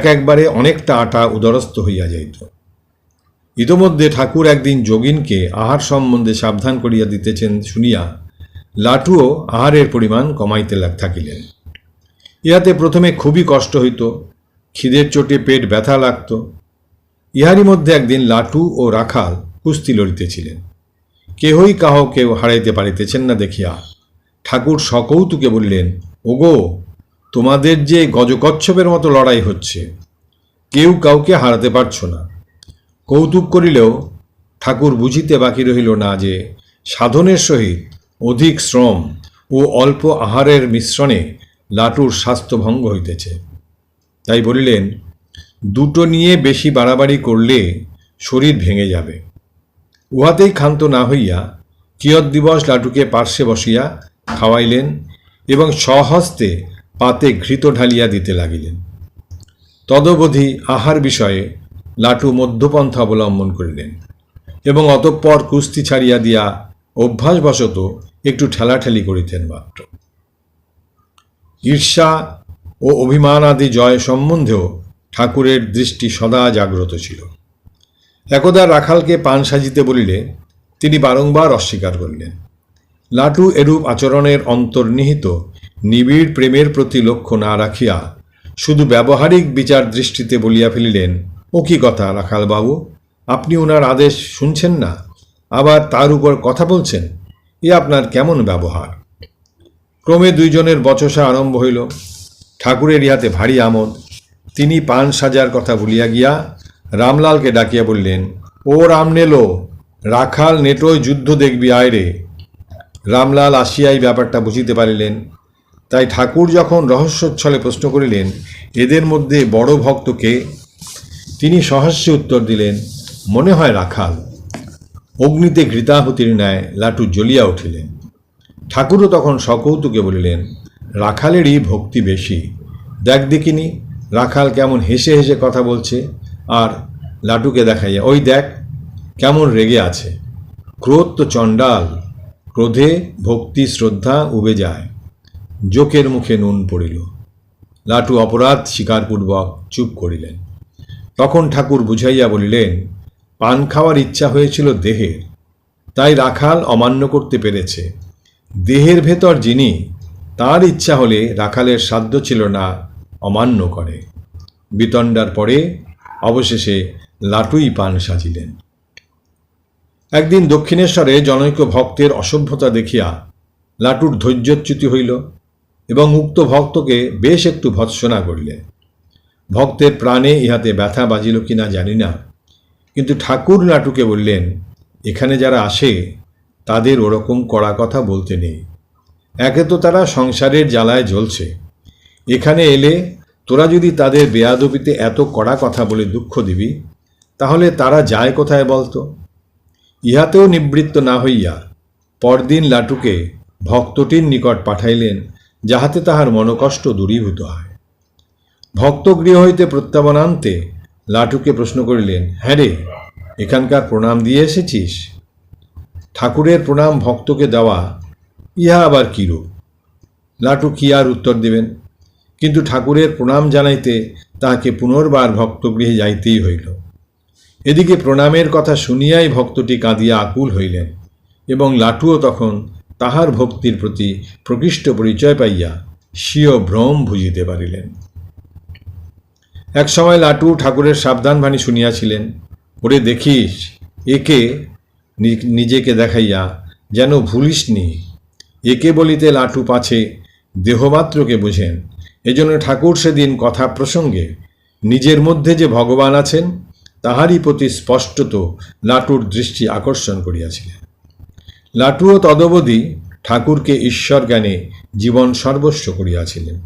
একবারে অনেকটা আটা উদরস্থ হইয়া যাইত। ইতোমধ্যে ঠাকুর একদিন যোগিনকে আহার সম্বন্ধে সাবধান করিয়া দিতেছেন শুনিয়া লাটুও আহারের পরিমাণ কমাইতে থাকিলেন। ইহাতে প্রথমে খুবই কষ্ট হইত, খিদের চোটে পেট ব্যথা লাগত। ইহারই মধ্যে একদিন লাটু ও রাখাল কুস্তি লড়িতেছিলেন। কেহই কেউ হারাইতে পারিতেছেন না দেখিয়া ঠাকুর সকৌতুকে বলিলেন, ওগো, তোমাদের যে গজকচ্ছপের মতো লড়াই হচ্ছে, কেউ কাউকে হারাতে পারছ না। কৌতুক করিলেও ঠাকুর বুঝিতে বাকি রহিল না যে সাধনের সহিত অধিক শ্রম ও অল্প আহারের মিশ্রণে লাটুর স্বাস্থ্যভঙ্গ হইতেছে। তাই বলিলেন, দুটো নিয়ে বেশি বাড়াবাড়ি করলে শরীর ভেঙে যাবে। উহাতেই ক্ষান্ত না হইয়া কিয়ৎদিবস লাটুকে পার্শ্বে বসিয়া খাওয়াইলেন এবং স্বহস্তে পাতে ঘৃত ঢালিয়া দিতে লাগিলেন। তদবধি আহার বিষয়ে লাটু মধ্যপন্থা অবলম্বন করিলেন এবং অতঃপর কুস্তি ছাড়িয়া দিয়া অভ্যাসবশত একটু ঠেলাঠেলি করিতেন মাত্র। ঈর্ষা ও অভিমান আদি জয় সম্বন্ধেও ঠাকুরের দৃষ্টি সদা জাগ্রত ছিল। একদা রাখালকে পান সাজিতে বলিলে তিনি বারংবার অস্বীকার করিলেন। লাটু এরূপ আচরণের অন্তর্নিহিত নিবিড় প্রেমের প্রতি লক্ষ্য না রাখিয়া শুধু ব্যবহারিক বিচার দৃষ্টিতে বলিয়া ফেলিলেন, ও কি কথা রাখালবাবু, আপনি ওনার আদেশ শুনছেন না, আবার তার উপর কথা বলছেন, এ আপনার কেমন ব্যবহার? ক্রমে দুইজনের বচসা আরম্ভ হইল। ঠাকুরের ইহাতে ভারী আমোদ। তিনি পান সাজার কথা ভুলিয়া গিয়া রামলালকে ডাকিয়া বললেন, ও রামনেলো, রাখাল নেটোয় যুদ্ধ দেখবি, আয় রে। রামলাল আসিয়াই ব্যাপারটা বুঝিতে পারিলেন। তাই ঠাকুর যখন রহস্যোচ্ছলে প্রশ্ন করিলেন, এদের মধ্যে বড় ভক্ত কে, তিনি সহাস্যে উত্তর দিলেন, মনে হয় রাখাল। অগ্নিতে ঘৃতাহুতির ন্যায় লাটু জ্বলিয়া উঠিলেন। ঠাকুরও তখন সকৌতুকে বলিলেন, রাখালেরই ভক্তি বেশি, দেখ দেখিনি রাখাল কেমন হেসে হেসে কথা বলছে, আর লাটুকে দেখাইয়া, ওই দেখ কেমন রেগে আছে। ক্রোধ তো চণ্ডাল, ক্রোধে ভক্তি শ্রদ্ধা উবে যায়। জোকের মুখে নুন পড়িল। লাটু অপরাধ স্বীকারপূর্বক চুপ করিলেন। তখন ঠাকুর বুঝাইয়া বলিলেন, পান খাওয়ার ইচ্ছা হয়েছিল দেহের, তাই রাখাল অমান্য করতে পেরেছে। দেহের ভেতর যিনি, তার ইচ্ছা হলে রাখালের সাধ্য ছিল না অমান্য করে। বিতণ্ডার পরে অবশেষে লাটুই পান সাজিলেন। একদিন দক্ষিণেশ্বরে জনৈক ভক্তের অসভ্যতা দেখিয়া লাটুর ধৈর্যচ্যুতি হইল এবং উক্ত ভক্তকে বেশ একটু ভৎসনা করিলেন। ভক্তের প্রাণে ইহাতে ব্যথা বাজিল কিনা জানি না, কিন্তু ঠাকুর লাটুকে বললেন, এখানে যারা আসে তাদের ওরকম কড়া কথা বলতে নেই। একে তো তারা সংসারের জ্বালায় জ্বলছে, এখানে এলে তোরা যদি তাদের বেয়াদবিতে এত কড়া কথা বলে দুঃখ দিবি, তাহলে তারা যায় কোথায় বলতো? ইহাতেও নিবৃত্ত না হইয়া পরদিন লাটুকে ভক্তটির নিকট পাঠাইলেন, যাহাতে তাহার মনোকষ্ট দূরীভূত হয়। ভক্ত গৃহ হইতে প্রত্যাবনান্তে লাটুকে প্রশ্ন করিলেন, হ্যাঁ রে, এখানকার প্রণাম দিয়ে এসেছিস? ঠাকুরের প্রণাম ভক্তকে দেওয়া, ইহা আবার কিরূপ? লাটু কি আর উত্তর দেবেন, কিন্তু ঠাকুরের প্রণাম জানাইতে তাহাকে পুনর্বার ভক্তগৃহে যাইতেই হইল। এদিকে প্রণামের কথা শুনিয়াই ভক্তটি কাঁদিয়া আকুল হইলেন এবং লাটুও তখন তাহার ভক্তির প্রতি প্রকৃষ্ট পরিচয় পাইয়া স্বীয় ভ্রম বুঝিতে পারিলেন। এক সময় লাটু ঠাকুরের সাবধানবাণী শুনিয়াছিলেন, ওরে দেখিস একে, নিজেকে দেখাইয়া, যেন ভুলিসনি। একে বলিতে লাটু পাছে দেহমাত্রকে বুঝেন। এজন্য ঠাকুর সেদিন কথা প্রসঙ্গে নিজের মধ্যে যে ভগবান আছেন তাহারই প্রতি স্পষ্টত লাটুর দৃষ্টি আকর্ষণ করিয়াছিলেন। লাটুও তদবধি ঠাকুরকে ঈশ্বর জ্ঞানে জীবন সর্বস্ব করিয়াছিলেন।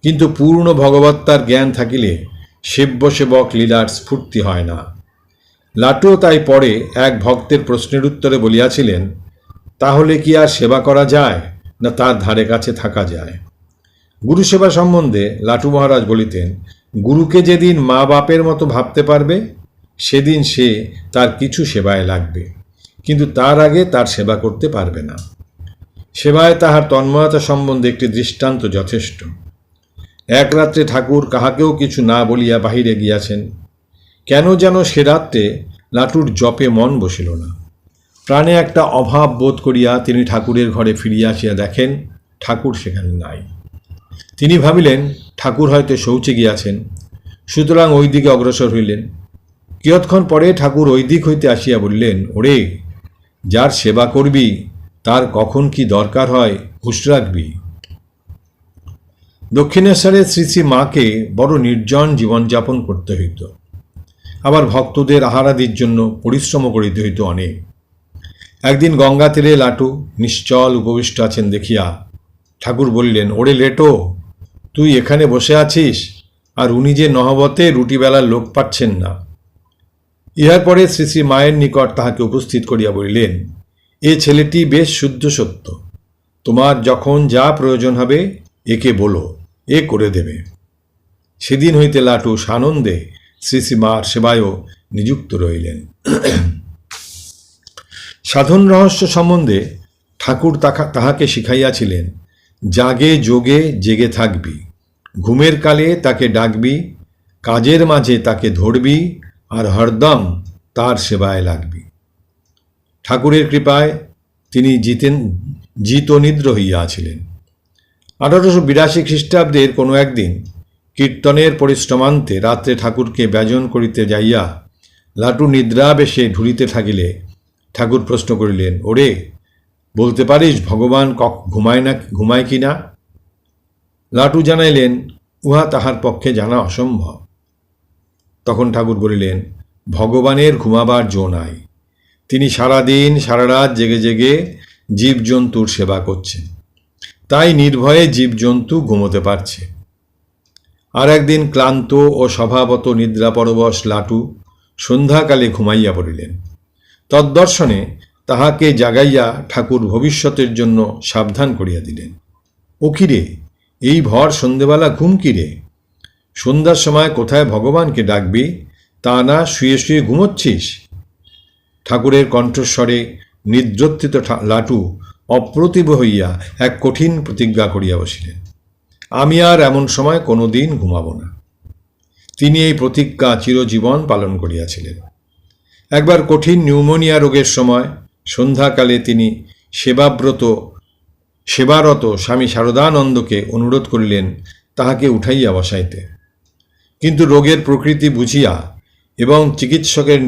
কিন্তু পূর্ণ ভগবত্তার জ্ঞান থাকিলে সেব্য সেবক লীলার স্ফূর্তি হয় না। লাটুও তাই পরে এক ভক্তের প্রশ্নের উত্তরে বলিয়াছিলেন, তাহলে কি আর সেবা করা যায়, না তার ধারে কাছে থাকা যায়? গুরু সেবা সম্বন্ধে লাটু মহারাজ বলিতেন, গুরুকে যেদিন মা বাপের মতো ভাবতে পারবে সেদিন সে তার কিছু সেবায় লাগবে, কিন্তু তার আগে তার সেবা করতে পারবে না। সেবায় তাহার তন্ময়তা সম্বন্ধে একটি দৃষ্টান্ত যথেষ্ট। এক রাত্রে ঠাকুর কাহাকেও কিছু না বলিয়া বাহিরে গিয়াছেন। কেন যেন সে রাত্রে লাটুর জপে মন বসিল না। প্রাণে একটা অভাব বোধ করিয়া তিনি ঠাকুরের ঘরে ফিরিয়া আসিয়া দেখেন ঠাকুর সেখানে নাই। তিনি ভাবিলেন ঠাকুর হয়তো শৌচে গিয়াছেন, সুতরাং ওই দিকে অগ্রসর হইলেন। কিয়ৎক্ষণ পরে ঠাকুর ওই দিক হইতে আসিয়া বললেন, ওরে, যার সেবা করবি তার কখন কি দরকার হয় হুঁশ রাখবি। দক্ষিণেশ্বরে শ্রী শ্রী মাকে বড় নির্জন জীবনযাপন করতে হইত, আবার ভক্তদের আহারাদির জন্য পরিশ্রম করিতে হইত অনেক। একদিন গঙ্গা তীরে লাটু নিশ্চল উপবিষ্ট আছেন দেখিয়া ঠাকুর বললেন, ওরে লেটো, তুই এখানে বসে আছিস আর উনি যে নহবতে রুটিবেলার লোক পাচ্ছেন না। ইহার পরে শ্রী শ্রী মায়ের নিকট তাহাকে উপস্থিত করিয়া বলিলেন, এ ছেলেটি বেশ শুদ্ধ সত্য, তোমার যখন যা প্রয়োজন হবে একে বলো, এ করে দেবে। সেদিন হইতে লাটু সানন্দে শ্রী শ্রী মার সেবায়ও নিযুক্ত রইলেন। সাধন রহস্য সম্বন্ধে ঠাকুর তাহাকে শিখাইয়াছিলেন, জাগে যোগে জেগে থাকবি, ঘুমের কালে তাকে ডাকবি, কাজের মাঝে তাকে ধরবি, আর হরদম তার সেবায় লাগবি। ঠাকুরের কৃপায় তিনি জিতনিদ্র হইয়া আছিলেন। 1882 খ্রিস্টাব্দের কোনো একদিন কীর্তনের পরিশ্রমান্তে রাত্রে ঠাকুরকে ব্যজন করিতে যাইয়া লাটু নিদ্রাবেশে ঢুলিতে থাকিলে ঠাকুর প্রশ্ন করিলেন, ওরে, বলতে পারিস ভগবান ঘুমায় কি না? লাটু জানাইলেন, উহা তাহার পক্ষে জানা অসম্ভব। তখন ঠাকুর বলিলেন, ভগবানের ঘুমাবার জো নাই, তিনি সারাদিন সারা রাত জেগে জেগে জীবজন্তুর সেবা করছেন, তাই নির্ভয়ে জীবজন্তু ঘুমোতে পারছে। আর একদিন ক্লান্ত ও স্বভাবত নিদ্রাপরবশ লাটু সন্ধ্যাকালে ঘুমাইয়া পড়িলেন। তদ্দর্শনে তাহাকে জাগাইয়া ঠাকুর ভবিষ্যতের জন্য সাবধান করিয়া দিলেন, ও কিরে, এই ভর সন্ধেবেলা ঘুম কিরে? সন্ধ্যার সময় কোথায় ভগবানকে ডাকবি, তা না শুয়ে শুয়ে ঘুমোচ্ছিস? ঠাকুরের কণ্ঠস্বরে নিদ্রোত্থিত লাটু অপ্রতিভ হইয়া এক কঠিন প্রতিজ্ঞা করিয়া বসিলেন, আমি আর এমন সময় কোনো দিন ঘুমাব না। তিনি এই প্রতিজ্ঞা চিরজীবন পালন করিয়াছিলেন। একবার কঠিন নিউমোনিয়া রোগের সময় সন্ধ্যাকালে তিনি সেবারত স্বামী শারদানন্দকে অনুরোধ করিলেন তাহাকে উঠাইয়া বসাইতে। কিন্তু রোগের প্রকৃতি বুঝিয়া এবং চিকিৎসকের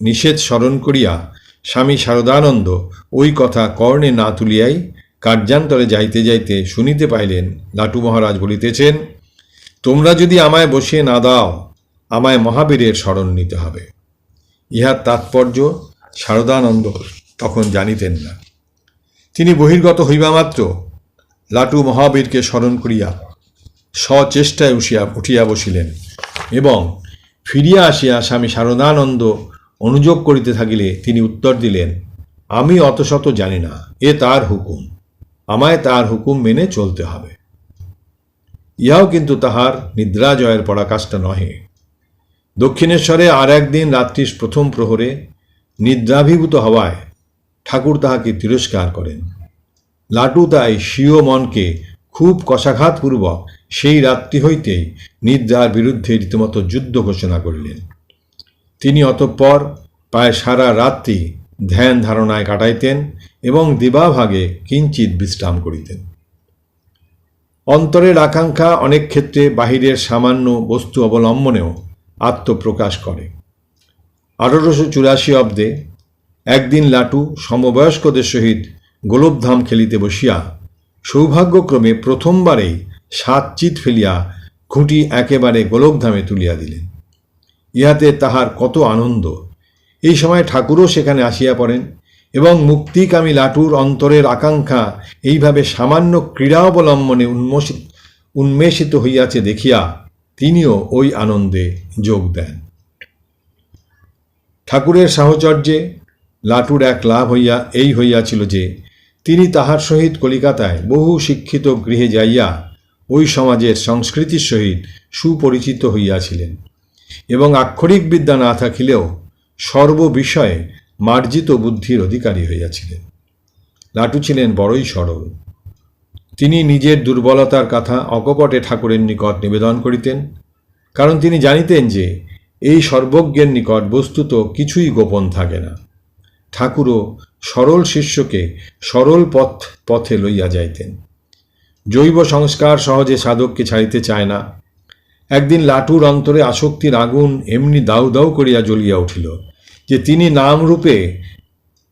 নিষেধ স্মরণ করিয়া স্বামী শারদানন্দ ওই কথা কর্ণে না তুলিয়াই কার্যান্তরে যাইতে যাইতে শুনিতে পাইলেন লাটু মহারাজ বলিতেছেন, তোমরা যদি আমায় বসিয়ে না দাও, আমায় মহাবীরের শরণ নিতে হবে। ইহার তাৎপর্য শারদানন্দ তখন জানিতেন না। তিনি বহির্গত হইবা মাত্র লাটু মহাবীরকে স্মরণ করিয়া স্বচেষ্টায় উঠিয়া বসিলেন এবং ফিরিয়া আসিয়া স্বামী শারদানন্দ অনুযোগ করিতে থাকিলে তিনি উত্তর দিলেন, আমি অত শত জানি না, এ তার হুকুম, আমায় তার হুকুম মেনে চলতে হবে। ইহাও কিন্তু তাহার নিদ্রা জয়ের পরাকাষ্ঠা নহে। দক্ষিণেশ্বরে আর একদিন রাত্রির প্রথম প্রহরে নিদ্রাভিভূত হওয়ায় ঠাকুর তাহাকে তিরস্কার করেন। লাটু তাই স্বীয় মনকে খুব কষাঘাতপূর্বক সেই রাত্রি হইতেই নিদ্রার বিরুদ্ধে রীতিমতো যুদ্ধ ঘোষণা করিলেন। তিনি অতঃপর প্রায় সারা রাত্রি ধ্যান ধারণায় কাটাইতেন এবং দিবাভাগে কিঞ্চিৎ বিশ্রাম করিতেন। অন্তরের আকাঙ্ক্ষা অনেক ক্ষেত্রে বাহিরের সামান্য বস্তু অবলম্বনেও আত্মপ্রকাশ করে। 1884 অব্দে একদিন লাটু সমবয়স্কদের সহিত গোলকধাম খেলিতে বসিয়া সৌভাগ্যক্রমে প্রথমবারেই 7 চিত ফেলিয়া খুঁটি একেবারে গোলকধামে তুলিয়া দিলেন। ইহাতে তাহার কত আনন্দ! এই সময় ঠাকুরও সেখানে আসিয়া পড়েন এবং মুক্তিকামী লাটুর অন্তরের আকাঙ্ক্ষা এইভাবে সামান্য ক্রীড়া অবলম্বনে উন্মেষিত হইয়াছে দেখিয়া তিনিও ওই আনন্দে যোগ দেন। ঠাকুরের সাহচর্যে লাটুর এক লাভ হইয়াছিল যে তিনি তাহার সহিত কলিকাতায় বহু শিক্ষিত গৃহে যাইয়া ওই সমাজের সংস্কৃতির সহিত সুপরিচিত হইয়াছিলেন এবং আক্ষরিক বিদ্যা না থাকিলেও সর্ববিষয়ে মার্জিত বুদ্ধির অধিকারী হইয়াছিলেন। লাটু ছিলেন বড়ই সরল। তিনি নিজের দুর্বলতার কথা অকপটে ঠাকুরের নিকট নিবেদন করিতেন, কারণ তিনি জানিতেন যে এই সর্বজ্ঞের নিকট বস্তুত কিছুই গোপন থাকে না। ঠাকুরও সরল শিষ্যকে সরল পথে লইয়া যাইতেন। জৈব সংস্কার সহজে সাধককে ছাড়িতে চায় না। একদিন লাটুর অন্তরে আসক্তির আগুন এমনি দাউ দাউ করিয়া জ্বলিয়া উঠিল যে তিনি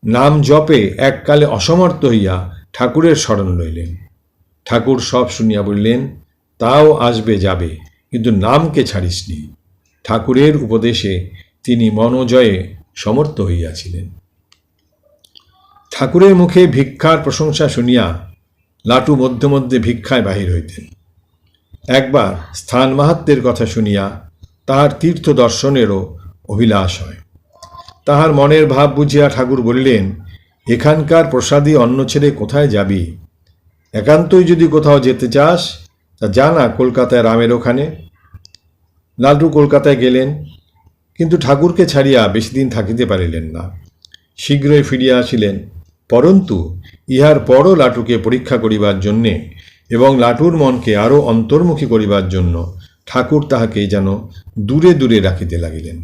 নাম জপে এককালে অসমর্থ হইয়া ঠাকুরের শরণ লইলেন। ঠাকুর সব শুনিয়া বললেন, তাও আসবে যাবে, কিন্তু নামকে ছাড়িসনি। ঠাকুরের উপদেশে তিনি মনোজয়ে সমর্থ হইয়াছিলেন। ঠাকুরের মুখে ভিক্ষার প্রশংসা শুনিয়া লাটু মধ্যে মধ্যে ভিক্ষায় বাহির হইতেন। একবার স্থান মাহাত্ম্যের কথা শুনিয়া তাহার তীর্থ দর্শনেরও অভিলাষ হয়। তাহার মনের ভাব বুঝিয়া ঠাকুর বলিলেন, এখানকার প্রসাদী অন্ন ছেড়ে কোথায় যাবি? একান্তই যদি কোথাও যেতে চাস তা যা না কলকাতায় রামের ওখানে। লাটু কলকাতায় গেলেন, কিন্তু ঠাকুরকে ছাড়িয়া বেশি দিন থাকিতে পারিলেন না। শীঘ্রই ফিরিয়া আসিলেন, পরন্তু ইহার পরও লাটুকে পরীক্ষা করিবার জন্যে এবং লাটুর মনকে আরও অন্তর্মুখী করিবার জন্য ঠাকুর তাহাকে যেন দূরে দূরে রাখিতে লাগিলেন।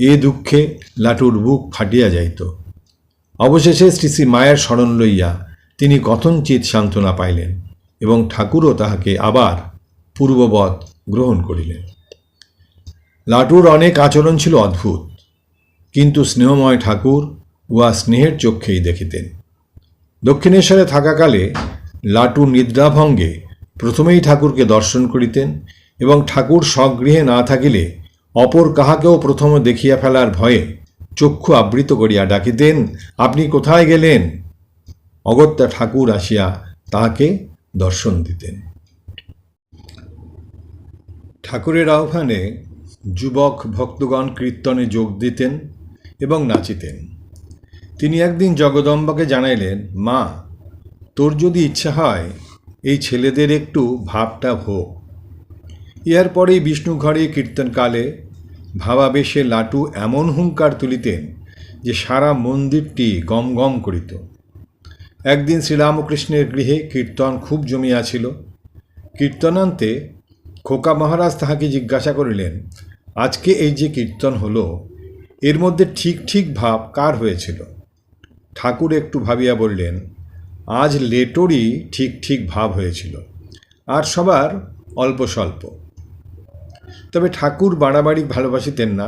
এ দুঃখে লাটুর বুক ফাটিয়া যাইত। অবশেষে শ্রী শ্রী মায়ের শরণ লইয়া তিনি কথঞ্চিৎ সান্ত্বনা পাইলেন এবং ঠাকুরও তাহাকে আবার পূর্ববৎ গ্রহণ করিলেন। লাটুর অনেক আচরণ ছিল অদ্ভুত, কিন্তু স্নেহময় ঠাকুর উহা স্নেহের চক্ষেই দেখিতেন। দক্ষিণেশ্বরে থাকাকালে লাটু নিদ্রাভঙ্গে প্রথমেই ঠাকুরকে দর্শন করিতেন এবং ঠাকুর স্বগৃহে না থাকিলে অপর কাহাকেও প্রথমে দেখিয়া ফেলার ভয়ে চক্ষু আবৃত করিয়া ডাকিতেন, আপনি কোথায় গেলেন? অগত্যা ঠাকুর আসিয়া তাহাকে দর্শন দিতেন। ঠাকুরের আহ্বানে যুবক ভক্তগণ কীর্তনে যোগ দিতেন এবং নাচিতেন। তিনি একদিন জগদম্বাকে জানাইলেন, মা, তোর যদি ইচ্ছা হয় এই ছেলেদের একটু ভাবটা ভোগ। ইহার পরেই বিষ্ণু ঘরে কীর্তনকালে ভাবাবেশে লাটু এমন হুঙ্কার তুলিতেন যে সারা মন্দিরটি গম গম করিত। একদিন শ্রীরামকৃষ্ণের গৃহে কীর্তন খুব জমিয়াছিল। কীর্তনান্তে খোকা মহারাজ তাহাকে জিজ্ঞাসা করিলেন, আজকে এই যে কীর্তন হলো, এর মধ্যে ঠিক ঠিক ভাব কার হয়েছিল? ঠাকুর একটু ভাবিয়া বললেন, আজ লেটোরই ঠিক ঠিক ভাব হয়েছিল, আর সবার অল্প স্বল্প। তবে ঠাকুর বাড়াবাড়ি ভালোবাসিতেন না,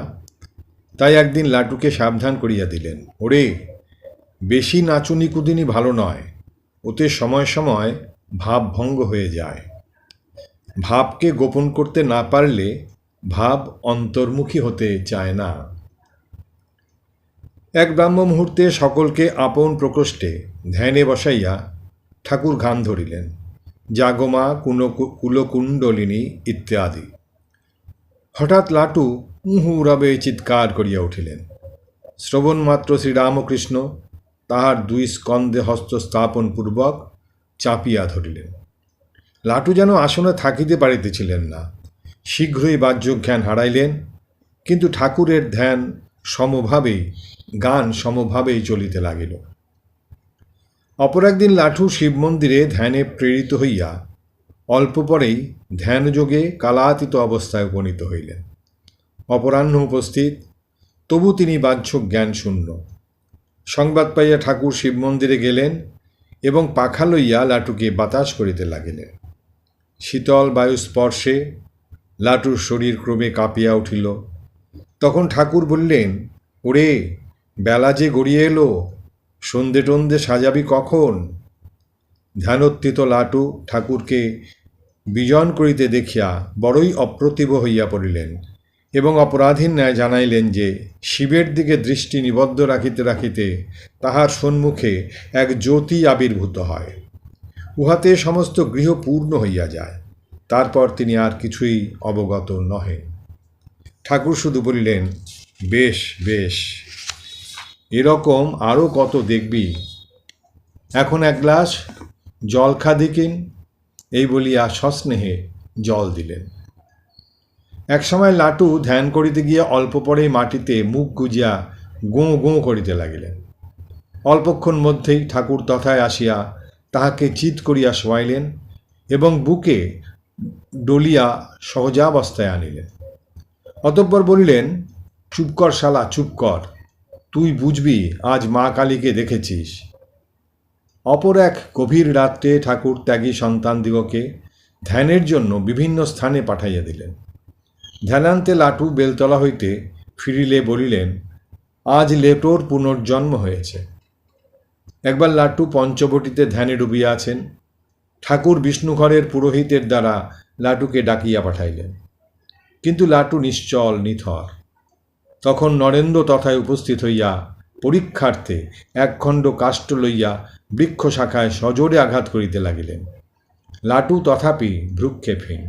তাই একদিন লাটুকে সাবধান করিয়া দিলেন, ওরে, বেশি নাচুনি কুদিনি ভালো নয়, ওতে সময় সময় ভাব ভঙ্গ হয়ে যায়। ভাবকে গোপন করতে না পারলে ভাব অন্তর্মুখী হতে চায় না। এক ব্রাহ্ম মুহূর্তে সকলকে আপন প্রকোষ্ঠে ধ্যানে বসাইয়া ঠাকুর গান ধরিলেন, জাগমা কুলকুণ্ডলিনী ইত্যাদি। হঠাৎ লাটু উহুরাবে চিৎকার করিয়া উঠিলেন। শ্রবণ মাত্র শ্রীরামকৃষ্ণ তাহার 2 স্কন্ধে হস্ত স্থাপন পূর্বক চাপিয়া ধরিলেন। লাটু যেন আসনে থাকিতে পারিতেছিলেন না। শীঘ্রই বাহ্যজ্ঞান হারাইলেন, কিন্তু ঠাকুরের ধ্যান সমভাবেই, গান সমভাবেই চলিতে লাগিল। অপর একদিন লাটু শিব মন্দিরে ধ্যানে প্রেরিত হইয়া অল্প পরেই ধ্যানযোগে কালাতীত অবস্থায় উপনীত হইলেন। অপরাহ্ন উপস্থিত, তবু তিনি বাহ্যক জ্ঞান শূন্য। সংবাদ পাইয়া ঠাকুর শিব মন্দিরে গেলেন এবং পাখা লইয়া লাটুকে বাতাস করিতে লাগিলেন। শীতল বায়ু স্পর্শে লাটুর শরীর ক্রমে কাঁপিয়া উঠিল। তখন ঠাকুর বললেন, ওরে, বেলা যে গড়িয়ে এলো, সন্ধে টন্ধে সাজাবি কখন? ধ্যানোত্থিত লাটু ঠাকুরকে বিজন করিতে দেখিয়া বড়ই অপ্রতিভ হইয়া পড়িলেন এবং অপরাধীর ন্যায় জানাইলেন যে শিবের দিকে দৃষ্টি নিবদ্ধ রাখিতে রাখিতে তাহার সম্মুখে এক জ্যোতি আবির্ভূত হয়, উহাতে সমস্ত গৃহ পূর্ণ হইয়া যায়। তারপর তিনি আর কিছুই অবগত নহেন। ঠাকুর শুধু বলিলেন, বেশ বেশ, এরকম আরও কত দেখবি, এখন এক গ্লাস জল খা দেখিন। এই বলিয়া সস্নেহে জল দিলেন। একসময় লাটু ধ্যান করিতে গিয়া অল্প পরেই মাটিতে মুখ গুজিয়া গোঁ গোঁ করিতে লাগিলেন। অল্পক্ষণ মধ্যেই ঠাকুর তথায় আসিয়া তাহাকে চিৎ করিয়া শোয়াইলেন এবং বুকে ডলিয়া সহজাবস্থায় আনিলেন। অতঃপর বলিলেন, চুপ কর শালা, চুপ কর, তুই বুঝবি আজ মা কালীকে দেখেছিস। অপর এক গভীর রাত্রে ঠাকুর ত্যাগী সন্তানদিগকে ধ্যানের জন্য বিভিন্ন স্থানে পাঠাইয়া দিলেন। ধ্যানান্তে লাটু বেলতলা হইতে ফিরিলে বলিলেন, আজ লেটোর পুনর্জন্ম হয়েছে। একবার লাটু পঞ্চবটিতে ধ্যানে ডুবিয়া আছেন। ঠাকুর বিষ্ণুঘরের পুরোহিতের দ্বারা লাটুকে ডাকিয়া পাঠাইলেন, কিন্তু লাটু নিশ্চল নিথর। তখন নরেন্দ্র তথায় উপস্থিত হইয়া পরীক্ষার্থে একখণ্ড কাষ্ঠ লইয়া বৃক্ষ শাখায় সজোরে আঘাত করিতে লাগিলেন। লাটু তথাপি ভ্রূক্ষেপহীন।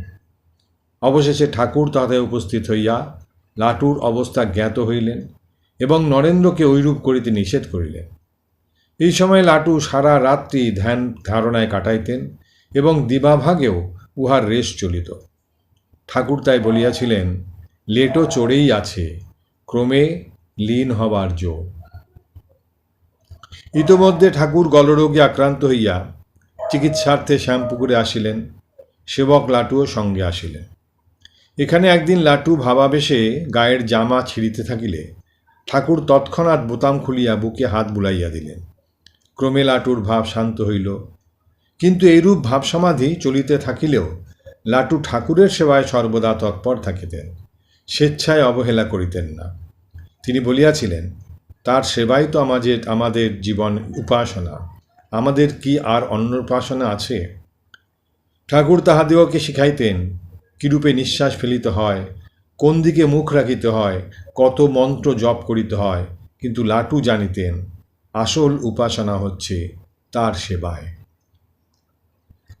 অবশেষে ঠাকুর তথায় উপস্থিত হইয়া লাটুর অবস্থা জ্ঞাত হইলেন এবং নরেন্দ্রকে ঐরূপ করিতে নিষেধ করিলেন। এই সময় লাটু সারা রাত্রি ধ্যান ধারণায় কাটাইতেন এবং দিবাভাগেও উহার রেশ চলিত। ঠাকুর তাই বলিয়াছিলেন, লেটো চড়েই আছে, ক্রমে লীন হবার জো। ইতোমধ্যে ঠাকুর গলরোগে আক্রান্ত হইয়া চিকিৎসার্থে শ্যামপুকুরে আসিলেন। সেবক লাটুও সঙ্গে আসিলেন। এখানে একদিন লাটু ভাবাবেশে গায়ের জামা ছিঁড়িতে থাকিলে ঠাকুর তৎক্ষণাৎ বোতাম খুলিয়া বুকে হাত বুলাইয়া দিলেন। ক্রমে লাটুর ভাব শান্ত হইল, কিন্তু এইরূপ ভাবসমাধি চলিতে থাকিলেও লাটু ঠাকুরের সেবায় সর্বদা তৎপর থাকিতেন, স্বেচ্ছায় অবহেলা করিতেন না। তিনি বলিয়াছিলেন, তার সেবাই তো আমাদের জীবন উপাসনা, আমাদের কি আর অন্য উপাসনা আছে? ঠাকুর তাহাদিগকে শিখাইতেন কিরূপে নিঃশ্বাস ফেলিতে হয়, কোন দিকে মুখ রাখিতে হয়, কত মন্ত্র জপ করিতে হয়, কিন্তু লাটু জানিতেন আসল উপাসনা হচ্ছে তার সেবায়।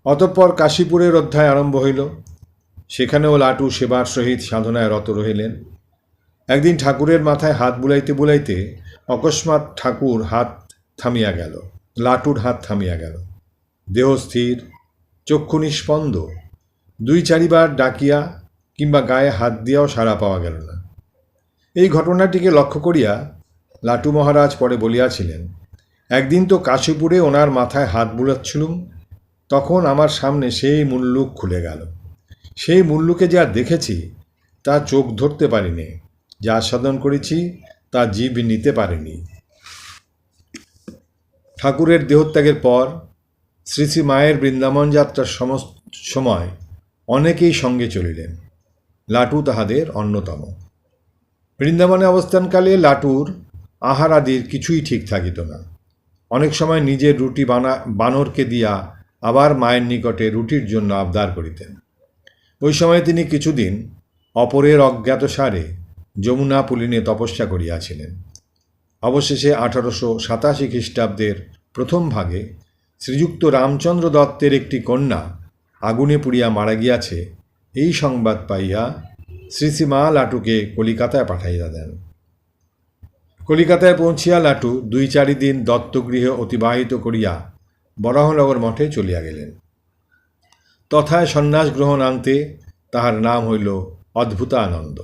অতঃপর কাশীপুরের অধ্যায় আরম্ভ হইল। সেখানেও লাটু সেবার সহিত সাধনায় রত রহিলেন। একদিন ঠাকুরের মাথায় হাত বুলাইতে বুলাইতে অকস্মাৎ ঠাকুর হাত থামিয়া গেল, লাটুর হাত থামিয়া গেল। দেহ স্থির, চক্ষু নিস্পন্দ। 2-4বার ডাকিয়া কিংবা গায়ে হাত দিয়াও সাড়া পাওয়া গেল না। এই ঘটনাটিকে লক্ষ্য করিয়া লাটু মহারাজ পরে বলিয়াছিলেন, একদিন তো কাশীপুরে ওনার মাথায় হাত বুলাচ্ছিলুম, তখন আমার সামনে সেই মুল্লুক খুলে গেল। সেই মুল্লুকে যা দেখেছি তা চোখ ধরতে পারিনি, যা সাধন করেছি তা জীব নিতে পারেনি। ঠাকুরের দেহত্যাগের পর শ্রী শ্রী মায়ের বৃন্দাবন যাত্রার সময় অনেকেই সঙ্গে চলিলেন। লাটু তাহাদের অন্যতম। বৃন্দাবনে অবস্থানকালে লাটুর আহার আদির কিছুই ঠিক থাকিত না। অনেক সময় নিজের রুটি বানরকে দিয়া আবার মায়ের নিকটে রুটির জন্য আবদার করিতেন। ওই সময় তিনি কিছুদিন অপরের অজ্ঞাতসারে যমুনা পুলিনে তপস্যা করিয়াছিলেন। অবশেষে 1887 খ্রিস্টাব্দের প্রথম ভাগে শ্রীযুক্ত রামচন্দ্র দত্তের একটি কন্যা আগুনে পুড়িয়া মারা গিয়াছে, এই সংবাদ পাইয়া শ্রী শ্রী মা লাটুকে কলিকাতায় পাঠাইয়া দেন। কলিকাতায় পৌঁছিয়া লাটু 2-4 দিন দত্তগৃহে অতিবাহিত করিয়া বরাহনগর মঠে চলিয়া গেলেন। তথায় সন্ন্যাস গ্রহণান্তে তাহার নাম হইল অদ্ভুতানন্দ।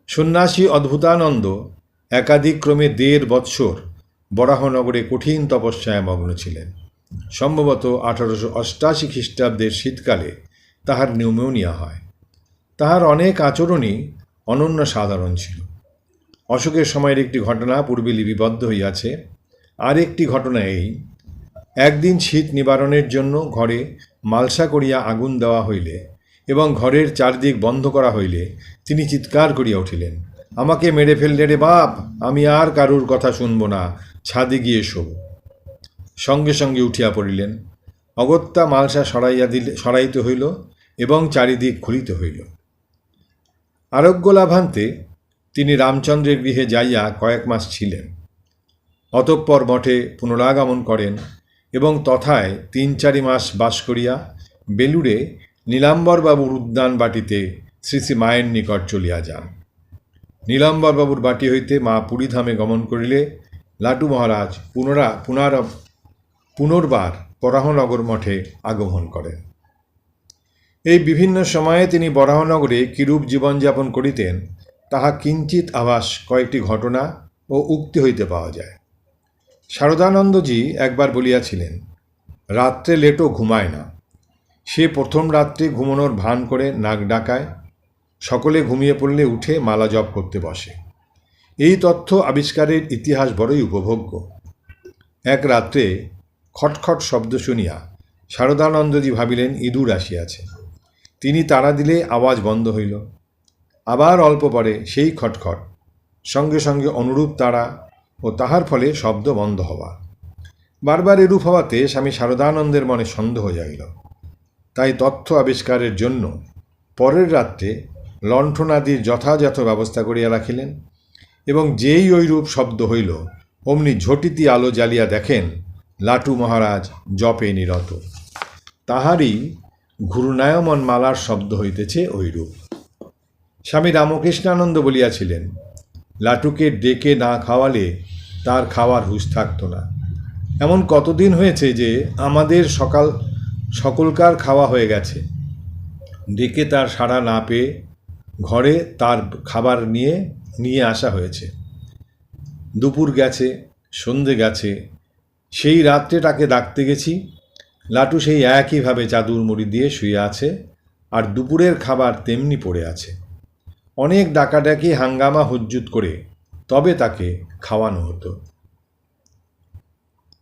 সন্ন্যাসী অদ্ভুতানন্দ একাদিক্রমে 1.5 বৎসর বরাহনগরে কঠিন তপস্যায় মগ্ন ছিলেন। সম্ভবত 1888 খ্রিস্টাব্দের শীতকালে তাহার নিউমোনিয়া হয়। তাহার অনেক আচরণই অনন্য সাধারণ ছিল। অশোকের সময়ের একটি ঘটনা পূর্বে লিপিবদ্ধ হইয়াছে। আর একটি ঘটনা এই, একদিন শীত নিবারণের জন্য ঘরে মালসা করিয়া আগুন দেওয়া হইলে এবং ঘরের চারদিক বন্ধ করা হইলে তিনি চিৎকার করিয়া উঠিলেন, আমাকে মেরে ফেললে রে বাপ, আমি আর কারুর কথা শুনব না, ছাদে গিয়ে শোব। সঙ্গে সঙ্গে উঠিয়া পড়িলেন। অগত্যা মালসা সরাইতে হইল এবং চারিদিক খুলিতে হইল। আরোগ্য লাভান্তে তিনি রামচন্দ্রের গৃহে যাইয়া কয়েক মাস ছিলেন। অতঃপর মঠে পুনরাগমন করেন এবং তথায় ৩-৪ মাস বাস করিয়া বেলুড়ে নীলাম্বরবাবুর উদ্যান বাটিতে শ্রী শ্রী মায়ের নিকট চলিয়া যান। নীলাম্বরবাবুর বাটি হইতে মা পুরীধামে গমন করিলে লাটু মহারাজ পুনর্বার বরাহনগর মঠে আগমন করেন। এই বিভিন্ন সময়ে তিনি বরাহনগরে কিরূপ জীবনযাপন করিতেন তাহা কিঞ্চিত আভাস কয়েকটি ঘটনা ও উক্তি হইতে পাওয়া যায়। শারদানন্দজি একবার বলিয়াছিলেন, রাত্রে লেটো ঘুমায় না। সে প্রথম রাত্রে ঘুমানোর ভান করে নাক ডাকায়, সকলে ঘুমিয়ে পড়লে উঠে মালা জপ করতে বসে। এই তথ্য আবিষ্কারের ইতিহাস বড়ই উপভোগ্য। এক রাত্রে খটখট শব্দ শুনিয়া শারদানন্দজি ভাবিলেন ইঁদুর আসিয়াছে। তিনি তাড়া দিলে আওয়াজ বন্ধ হইল। আবার অল্প পরে সেই খটখট, সঙ্গে সঙ্গে অনুরূপ তাড়া ও তাহার ফলে শব্দ বন্ধ হওয়া। বারবার এরূপ হওয়াতে স্বামী শারদানন্দের মনে সন্দেহ জাগিল। তাই তথ্য আবিষ্কারের জন্য পরের রাত্রে লণ্ঠনাদির যথাযথ ব্যবস্থা করিয়া রাখিলেন এবং যেই ঐরূপ শব্দ হইল অমনি ঝটিতি আলো জ্বালিয়া দেখেন লাটু মহারাজ জপে নিরত। তাহারই ঘূর্ণায়মন মালার শব্দ হইতেছে ঐরূপ। স্বামী রামকৃষ্ণানন্দ বলিয়াছিলেন, লাটুকে ডেকে না খাওয়ালে তার খাওয়ার হুঁশ থাকত না। এমন কতদিন হয়েছে যে আমাদের সকলকার খাওয়া হয়ে গেছে, ডেকে তার সাড়া না পেয়ে ঘরে তার খাবার নিয়ে আসা হয়েছে। দুপুর গেছে, সন্ধে গেছে, সেই রাত্রে তাকে ডাকতে গেছি, লাটু সেই একইভাবে চাদর মুড়ি দিয়ে শুয়ে আছে আর দুপুরের খাবার তেমনি পড়ে আছে। অনেক ডাকাডাকি হাঙ্গামা হুজ্জুত করে তবে তাকে খাওয়ানো হতো।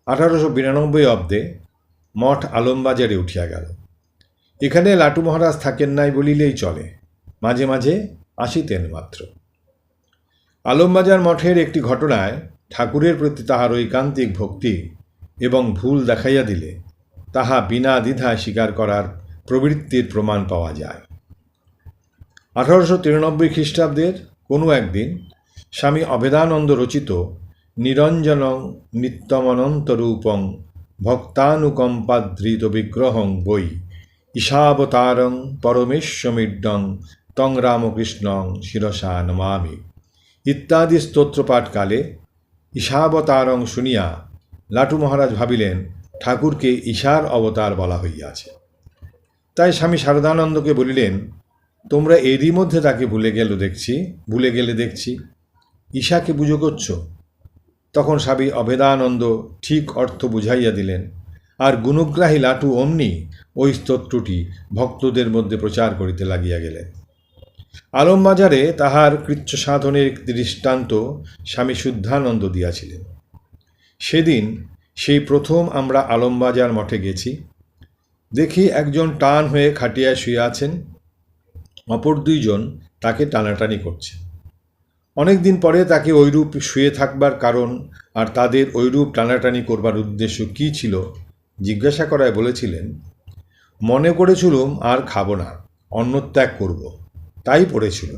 1892 অব্দে মঠ আলমবাজারে উঠিয়া গেল। এখানে লাটু মহারাজ থাকেন নাই বলিলেই চলে, মাঝে মাঝে আসিতেন মাত্র। আলমবাজার মঠের একটি ঘটনায় ঠাকুরের প্রতি তাহার ঐকান্তিক ভক্তি এবং ভুল দেখাইয়া দিলে তাহা বিনা দ্বিধায় স্বীকার করার প্রবৃত্তির প্রমাণ পাওয়া যায়। 1893 খ্রিস্টাব্দের কোনো একদিন স্বামী অভেদানন্দ রচিত নিরঞ্জনং নিত্যমনন্তরূপং ভক্তানুকম্পাধৃত বিগ্রহং বই ঈশাবতারং পরমেশ্বমিড্ডং তং রামকৃষ্ণং শিরসা নমামি ইত্যাদি স্তোত্রপাঠকালে ঈশাবতারং শুনিয়া লাটু মহারাজ ভাবিলেন ঠাকুরকে ঈশার অবতার বলা হইয়াছে। তাই স্বামী শারদানন্দকে বলিলেন, তোমরা এরই মধ্যে তাকে ভুলে গেলে দেখছি, ঈশাকে পুজো করছ। তখন স্বামী অভেদানন্দ ঠিক অর্থ বুঝাইয়া দিলেন, আর গুণগ্রাহী লাটু অমনি ওই স্তোত্রটি ভক্তদের মধ্যে প্রচার করিতে লাগিয়া গেলেন। আলমবাজারে তাহার কৃচ্ছ সাধনের দৃষ্টান্ত স্বামী শুদ্ধানন্দ দিয়াছিলেন। সেদিন সেই প্রথম আমরা আলমবাজার মঠে গেছি। দেখি একজন টান হয়ে খাটিয়ায় শুয়ে আছেন, অপর দুইজন তাকে টানাটানি করছে। অনেক দিন পরে তাকে ঐরূপ শুয়ে থাকবার কারণ আর তাদের ঐরূপ টানাটানি করবার উদ্দেশ্য কী ছিল জিজ্ঞাসা করায় বলেছিলেন, মনে করেছিলুম আর খাবো না, অন্নত্যাগ করব, তাই পড়েছিল।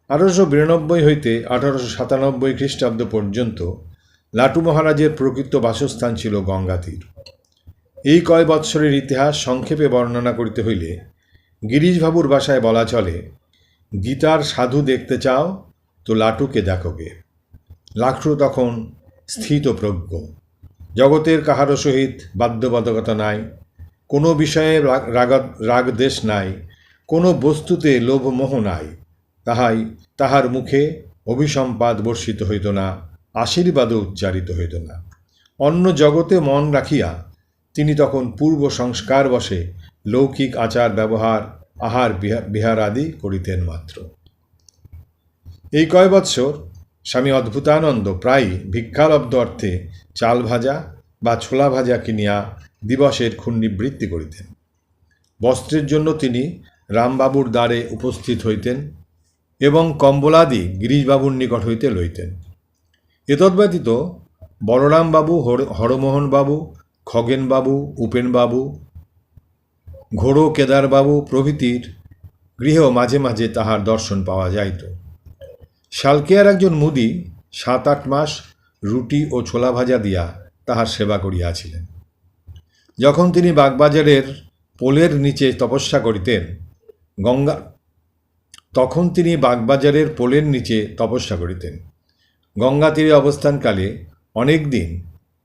1892 হইতে 1897 খ্রিস্টাব্দ পর্যন্ত লাটু মহারাজের প্রকৃত বাসস্থান ছিল গঙ্গাতীর। এই কয় বৎসরের ইতিহাস সংক্ষেপে বর্ণনা করিতে হইলে গিরিশবাবুর ভাষায় বলা চলে, গীতার সাধু দেখতে চাও তো লাটুকে দেখোগে। লাটু তখন স্থিতপ্রজ্ঞ, জগতের কাহারও সহিত বাধ্যবাধকতা নাই, কোনো বিষয়ে রাগদ্বেষ নাই, কোনো বস্তুতে লোভমোহ নাই। তাহার মুখে অভিসম্পাদ বর্ষিত হইত না, আশীর্বাদও উচ্চারিত হইত না। অন্য জগতে মন রাখিয়া তিনি তখন পূর্ব সংস্কার বশে লৌকিক আচার ব্যবহার, আহার বিহার আদি করিতেন মাত্র। এই কয় বৎসর স্বামী অদ্ভুতানন্দ প্রায়ই ভিক্ষালব্ধ অর্থে চাল ভাজা বা ছোলা ভাজা কিনিয়া দিবসের ক্ষুণ্ণিবৃত্তি করিতেন। বস্ত্রের জন্য তিনি রামবাবুর দ্বারে উপস্থিত হইতেন এবং কম্বলাদি গিরিশবাবুর নিকট হইতে লইতেন। এতদ্ব্যতীত বলরামবাবু, হরমোহনবাবু, খগেনবাবু, উপেনবাবু, ঘোড়ো কেদারবাবু প্রভৃতির গৃহেও মাঝে মাঝে তাহার দর্শন পাওয়া যাইত। শালকেয়ার একজন মুদি 7-8 মাস রুটি ও ছোলা ভাজা দিয়া তাহার সেবা করিয়াছিলেন। যখন তিনি বাগবাজারের পোলের নিচে তপস্যা করিতেন গঙ্গা তীরে অবস্থানকালে অনেক দিন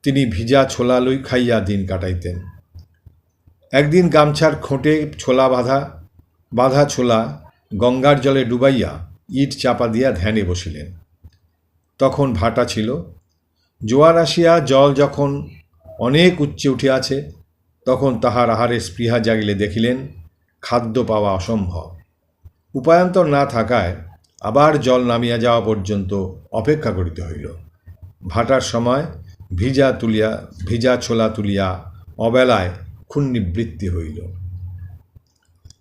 তিনি ভিজা ছোলা খাইয়া দিন কাটাইতেন। একদিন গামছার খোঁটে বাঁধা ছোলা গঙ্গার জলে ডুবাইয়া ইট চাপা দিয়া ধ্যানে বসিলেন। তখন ভাটা ছিল। জোয়ার আসিয়া জল যখন অনেক উচ্চে উঠিয়াছে, তখন তাহার আহারে স্পৃহা জাগিলে দেখিলেন খাদ্য পাওয়া অসম্ভব। উপায়ান্তর না থাকায় আবার জল নামিয়া যাওয়া পর্যন্ত অপেক্ষা করিতে হইল। ভাটার সময় ভিজা ছোলা তুলিয়া অবেলায় ক্ষুণ্ণিবৃত্তি হইল।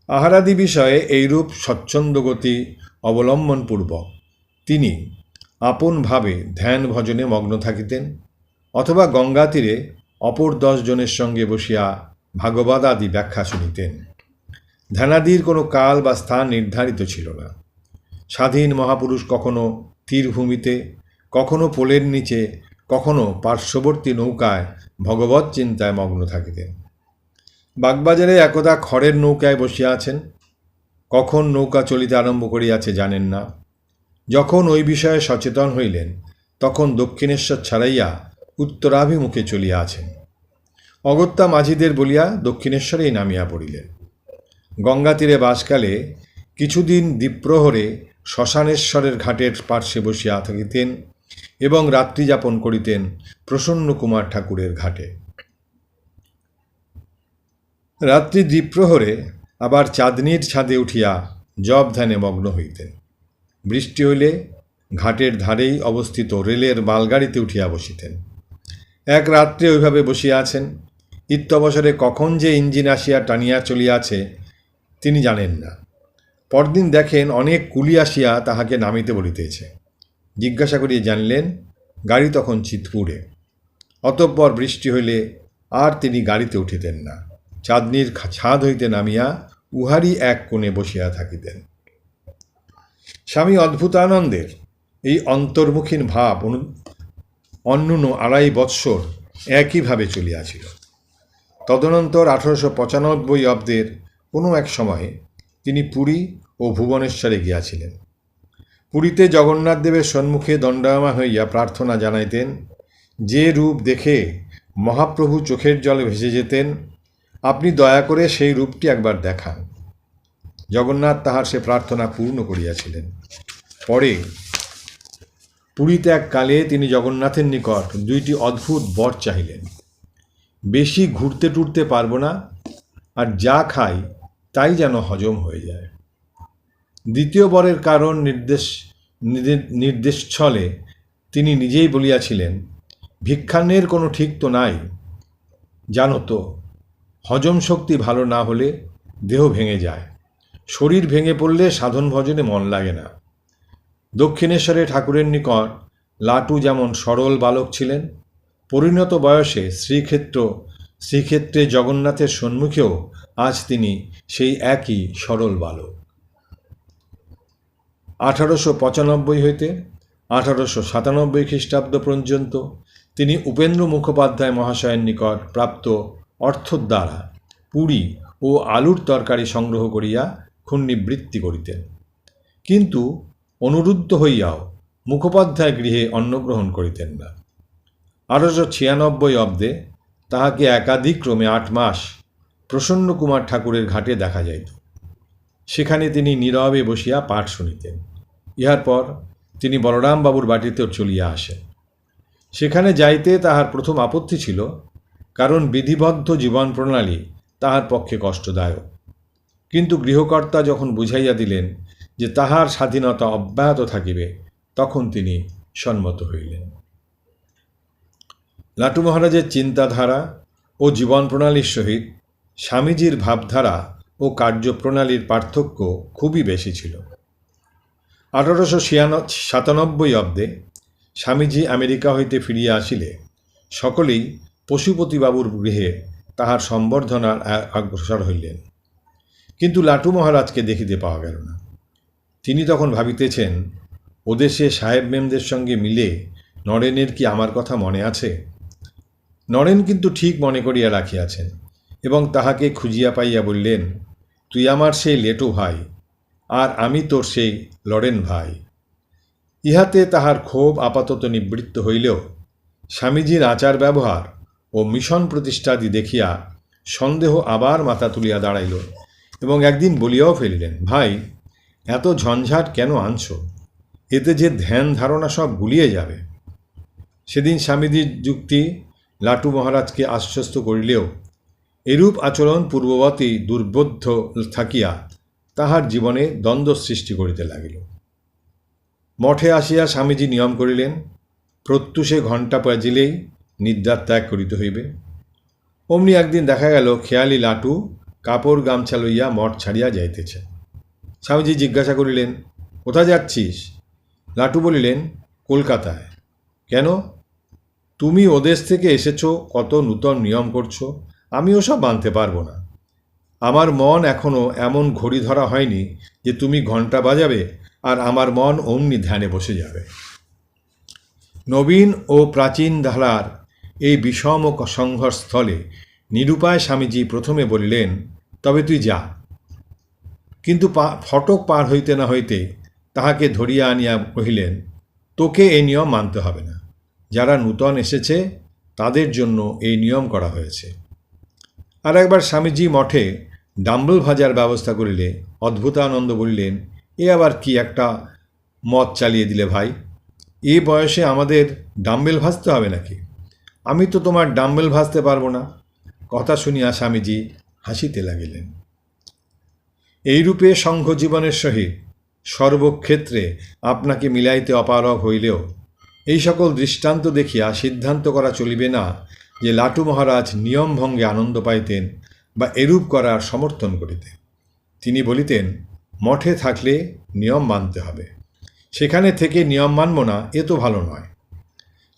আহারাদি বিষয়ে এইরূপ স্বচ্ছন্দ গতি অবলম্বনপূর্বক তিনি আপন ভাবে ধ্যান ভজনে মগ্ন থাকিতেন, অথবা গঙ্গা তীরে অপর 10 জনের সঙ্গে বসিয়া ভাগবত আদি ব্যাখ্যা শুনিতেন। ধ্যানাদির কোনো কাল বা স্থান নির্ধারিত ছিল না। স্বাধীন মহাপুরুষ কখনো তীরভূমিতে, কখনো পোলের নিচে, কখনো পার্শ্ববর্তী নৌকায় ভগবত চিন্তায় মগ্ন থাকিতেন। বাগবাজারে একদা খড়ের নৌকায় বসিয়া আছেন। কখন নৌকা চলিতে আরম্ভ করিয়াছে জানেন না। যখন ওই বিষয়ে সচেতন হইলেন, তখন দক্ষিণেশ্বর ছাড়াইয়া উত্তরাভিমুখে চলিয়া আছেন। অগত্যা মাঝিদের বলিয়া দক্ষিণেশ্বরেই নামিয়া পড়িলেন। গঙ্গা তীরে বাসকালে কিছুদিন দ্বীপ্রহরে শ্মশানেশ্বরের ঘাটের পার্শ্বে বসিয়া থাকিতেন এবং রাত্রিযাপন করিতেন প্রসন্ন কুমার ঠাকুরের ঘাটে। রাত্রি দ্বীপ্রহরে আবার চাঁদনির ছাদে উঠিয়া জপ ধ্যানে মগ্ন হইতেন। বৃষ্টি হইলে ঘাটের ধারেই অবস্থিত রেলের মালগাড়িতে উঠিয়া বসিতেন। এক রাত্রে ওইভাবে বসিয়া আছেন। ইত্যবসরে কখন যে ইঞ্জিন আসিয়া টানিয়া চলিয়াছে তিনি জানেন না। পরদিন দেখেন অনেক কুলি আসিয়া তাহাকে নামিতে বলিতেছে। জিজ্ঞাসা করিয়া জানিলেন গাড়ি তখন চিতপুরে। অতঃপর বৃষ্টি হইলে আর তিনি গাড়িতে উঠিতেন না, চাঁদনির ছাদ হইতে নামিয়া উহারই এক কোণে বসিয়া থাকিতেন। স্বামী অদ্ভুতানন্দের এই অন্তর্মুখীন ভাব অন্যূন 2.5 বৎসর একইভাবে চলিয়াছিল। তদনন্তর 1895 অব্দের কোনো এক সময়ে তিনি পুরী ও ভুবনেশ্বরে গিয়াছিলেন। পুরীতে জগন্নাথ দেবের সম্মুখে দণ্ডায়মান হইয়া প্রার্থনা জানাইতেন। যে রূপ দেখে মহাপ্রভু চোখের জলে ভেসে যেতেন, আপনি দয়া করে সেই রূপটি একবার দেখান। জগন্নাথ তাহার সে প্রার্থনা পূর্ণ করিয়াছিলেন। পরে পুরীতে এক কালে তিনি জগন্নাথের নিকট 2টি অদ্ভুত বর চাহিলেন। বেশি ঘুরতে টুরতে পারব না, আর যা খাই তাই যেন হজম হয়ে যায়। দ্বিতীয় বরের কারণ নির্দেশ ছলে তিনি নিজেই বলিয়াছিলেন, ভিক্ষান্নের কোনো ঠিক তো নাই, জানো তো, হজম শক্তি ভালো না হলে দেহ ভেঙে যায়, শরীর ভেঙে পড়লে সাধন ভজনে মন লাগে না। দক্ষিণেশ্বরে ঠাকুরের নিকট লাটু যেমন সরল বালক ছিলেন, পরিণত বয়সে শ্রীক্ষেত্রে জগন্নাথের সম্মুখেও আজ তিনি সেই একই সরল বালক। 1895 হইতে 1897 খ্রিস্টাব্দ পর্যন্ত তিনি উপেন্দ্র মুখোপাধ্যায় মহাশয়ের নিকট প্রাপ্ত অর্থের দ্বারা পুরি ও আলুর তরকারি সংগ্রহ করিয়া ক্ষুণ্ণিবৃত্তি করিতেন, কিন্তু অনুরুদ্ধ হইয়াও মুখোপাধ্যায় গৃহে অন্নগ্রহণ করিতেন না। 1896 অব্দে তাহাকে একাদিক্রমে 8 মাস প্রসন্ন কুমার ঠাকুরের ঘাটে দেখা যাইত। সেখানে তিনি নীরবে বসিয়া পাঠ শুনিতেন। ইহার পর তিনি বলরামবাবুর বাটিতেও চলিয়া আসেন। সেখানে যাইতে তাহার প্রথম আপত্তি ছিল, কারণ বিধিবদ্ধ জীবন প্রণালী তাহার পক্ষে কষ্টদায়ক। কিন্তু গৃহকর্তা যখন বুঝাইয়া দিলেন যে তাহার স্বাধীনতা অব্যাহত থাকিবে, তখন তিনি সম্মত হইলেন। লাটু মহারাজের চিন্তাধারা ও জীবন প্রণালীর সহিত স্বামীজির ভাবধারা ও কার্যপ্রণালীর পার্থক্য খুবই বেশি ছিল। 1897 অব্দে স্বামীজি আমেরিকা হইতে ফিরিয়া আসিলে সকলেই পশুপতিবাবুর গৃহে তাহার সম্বর্ধনার অগ্রসর হইলেন, কিন্তু লাটু মহারাজকে দেখিতে পাওয়া গেল না। তিনি তখন ভাবিতেছেন, ওদেশে সাহেব মেমদের সঙ্গে মিলে নরেনের কি আমার কথা মনে আছে? নরেন কিন্তু ঠিক মনে করিয়া রাখিয়াছেন এবং তাহাকে খুঁজিয়া পাইয়া বললেন, তুই আমার সেই লেটু ভাই, আর আমি তোর সেই লরেন ভাই। ইহাতে তাহার ক্ষোভ আপাতত নিবৃত্ত হইলেও স্বামীজির আচার ব্যবহার ও মিশন প্রতিষ্ঠাদি দেখিয়া সন্দেহ আবার মাথা তুলিয়া দাঁড়াইল এবং একদিন বলিয়াও ফেলিলেন, ভাই, এত ঝঞ্ঝাট কেন আনছ? এতে যে ধ্যান ধারণা সব গুলিয়ে যাবে। সেদিন স্বামীজির যুক্তি লাটু মহারাজকে আশ্বস্ত করিলেও এরূপ আচরণ পূর্ববতই দুর্বোধ্য থাকিয়া তাহার জীবনে দ্বন্দ্ব সৃষ্টি করিতে লাগিল। মঠে আসিয়া স্বামীজি নিয়ম করিলেন, প্রত্যুষে ঘণ্টা বাজিলেই নিদ্রা ত্যাগ করিতে হইবে। অমনি একদিন দেখা গেল খেয়ালি লাটু কাপড় গামছা লইয়া মঠ ছাড়িয়া যাইতেছে। স্বামীজি জিজ্ঞাসা করিলেন, কোথায় যাচ্ছিস? লাটু বলিলেন, কলকাতায়। কেন? তুমি ওদেশ থেকে এসেছ, কত নূতন নিয়ম করছো, আমি ওসব মানতে পারবো না। আমার মন এখনও এমন ঘড়ি ধরা হয়নি যে তুমি ঘণ্টা বাজাবে আর আমার মন অমনি ধ্যানে বসে যাবে। নবীন ও প্রাচীন ধারার এই বিষম সংঘর্ষস্থলে নিরুপায় স্বামীজি প্রথমে বলিলেন, তবে তুই যা। কিন্তু ফটক পার হইতে না হইতে তাহাকে ধরিয়া আনিয়া কহিলেন, তোকে এই নিয়ম মানতে হবে না। যারা নূতন এসেছে তাদের জন্য এই নিয়ম করা হয়েছে। আর একবার স্বামীজি মঠে ডাম্বল ভাজার ব্যবস্থা করিলে অদ্ভুতানন্দ বলিলেন, এ আবার কি একটা মত চালিয়ে দিলে ভাই? এ বয়সে আমাদের ডাম্বেল ভাজতে হবে নাকি? আমি তো তোমার ডাম্বেল ভাজতে পারবো না। কথা শুনিয়া স্বামীজি হাসিতে লাগিলেন। এইরূপে সংঘ জীবনের সহিত সর্বক্ষেত্রে আপনাকে মিলাইতে অপারগ হইলেও এই সকল দৃষ্টান্ত দেখিয়া সিদ্ধান্ত করা চলিবে না যে লাটু মহারাজ নিয়ম ভঙ্গে আনন্দ পাইতেন বা এরূপ করার সমর্থন করিতেন। তিনি বলিতেন, মঠে থাকলে নিয়ম মানতে হবে, সেখানে থেকে নিয়ম মানব না, এ তো ভালো নয়।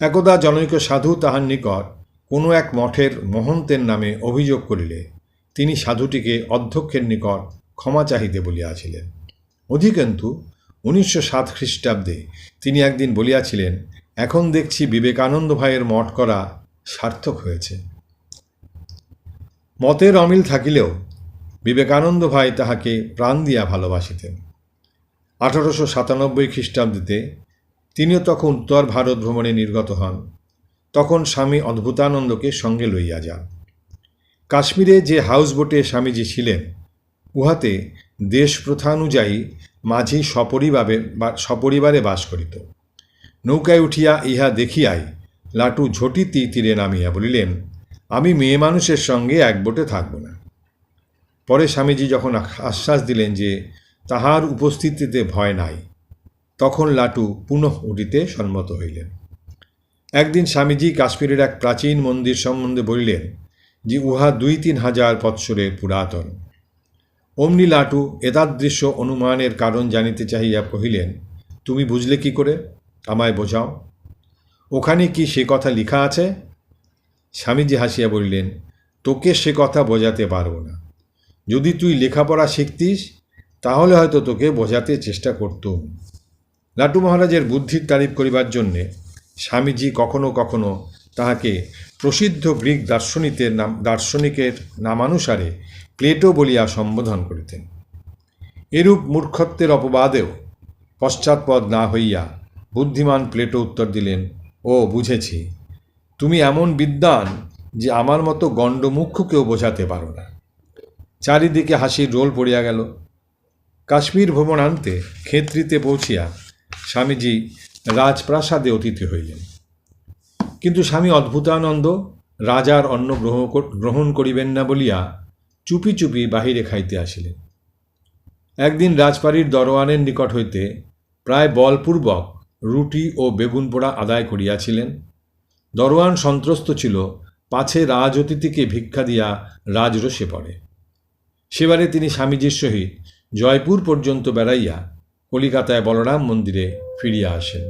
একদা জনৈক সাধু তাহার নিকট কোনো এক মঠের মহন্তের নামে অভিযোগ করিলে তিনি সাধুটিকে অধ্যক্ষের নিকট ক্ষমা চাহিতে বলিয়াছিলেন। অধিকন্তু 1907 খ্রিস্টাব্দে তিনি একদিন বলিয়াছিলেন, এখন দেখছি বিবেকানন্দ ভাইয়ের মঠ করা সার্থক হয়েছে। মতের অমিল থাকিলেও বিবেকানন্দ ভাই তাহাকে প্রাণ দিয়া ভালোবাসিতেন। 1897 খ্রিস্টাব্দে তিনিও তখন উত্তর ভারত ভ্রমণে নির্গত হন। তখন স্বামী অদ্ভুতানন্দকে সঙ্গে লইয়া যান। কাশ্মীরে যে হাউসবোটে স্বামীজি ছিলেন, উহাতে দেশ প্রথানুযায়ী মাঝি সপরিবারে বাস করিত। নৌকায় উঠিয়া ইহা দেখিয়াই লাটু ঝটি তীরে নামিয়া বলিলেন, আমি মেয়ে মানুষের সঙ্গে এক বোটে থাকব না। পরে স্বামীজি যখন আশ্বাস দিলেন যে তাহার উপস্থিতিতে ভয় নাই, তখন লাটু পুনঃ উঠিতে সম্মত হইলেন। একদিন স্বামীজি কাশ্মীরের এক প্রাচীন মন্দির সম্বন্ধে বলিলেন যে উহা 2-3 হাজার বৎসরের পুরাতন। অমনি লাটু এতাদৃশ্য অনুমানের কারণ জানিতে চাহিয়া কহিলেন, তুমি বুঝলে কি করে? আমায় বোঝাও। ওখানে কি সে কথা লিখা আছে? স্বামীজি হাসিয়া বলিলেন, তোকে সে কথা বোঝাতে পারব না। যদি তুই লেখাপড়া শিখতিস তাহলে হয়তো তোকে বোঝাতে চেষ্টা করতুম। লাটু মহারাজের বুদ্ধির তারিফ করিবার জন্যে স্বামীজি কখনো কখনো তাহাকে প্রসিদ্ধ গ্রিক দার্শনিকের নামানুসারে প্লেটো বলিয়া সম্বোধন করিতেন। এরূপ মূর্খত্বের অপবাদেও পশ্চাৎপদ না হইয়া বুদ্ধিমান প্লেটো উত্তর দিলেন, ও বুঝেছি, তুমি এমন বিদ্বান যে আমার মতো গণ্ডমুখ্যকেও বোঝাতে পারো না। চারিদিকে হাসির রোল পড়িয়া গেল। কাশ্মীর ভ্রমণান্তে খেতড়িতে পৌঁছিয়া স্বামীজি রাজপ্রাসাদে অতিথি হইলেন। কিন্তু স্বামী অদ্ভুতানন্দ রাজার অন্ন গ্রহণ করিবেন না বলিয়া চুপি চুপি বাহিরে খাইতে আসিলেন। একদিন রাজবাড়ির দরওয়ানের নিকট হইতে প্রায় বলপূর্বক রুটি ও বেগুন পোড়া আদায় করিয়াছিলেন। দরওয়ান সন্ত্রস্ত ছিল পাছে রাজ অতিথিকে ভিক্ষা দিয়া রাজরোষে পড়ে। সেবারে তিনি স্বামীজির সহিত জয়পুর পর্যন্ত বেড়াইয়া কলিকাতায় বলরাম মন্দিরে ফিরিয়া আসেন।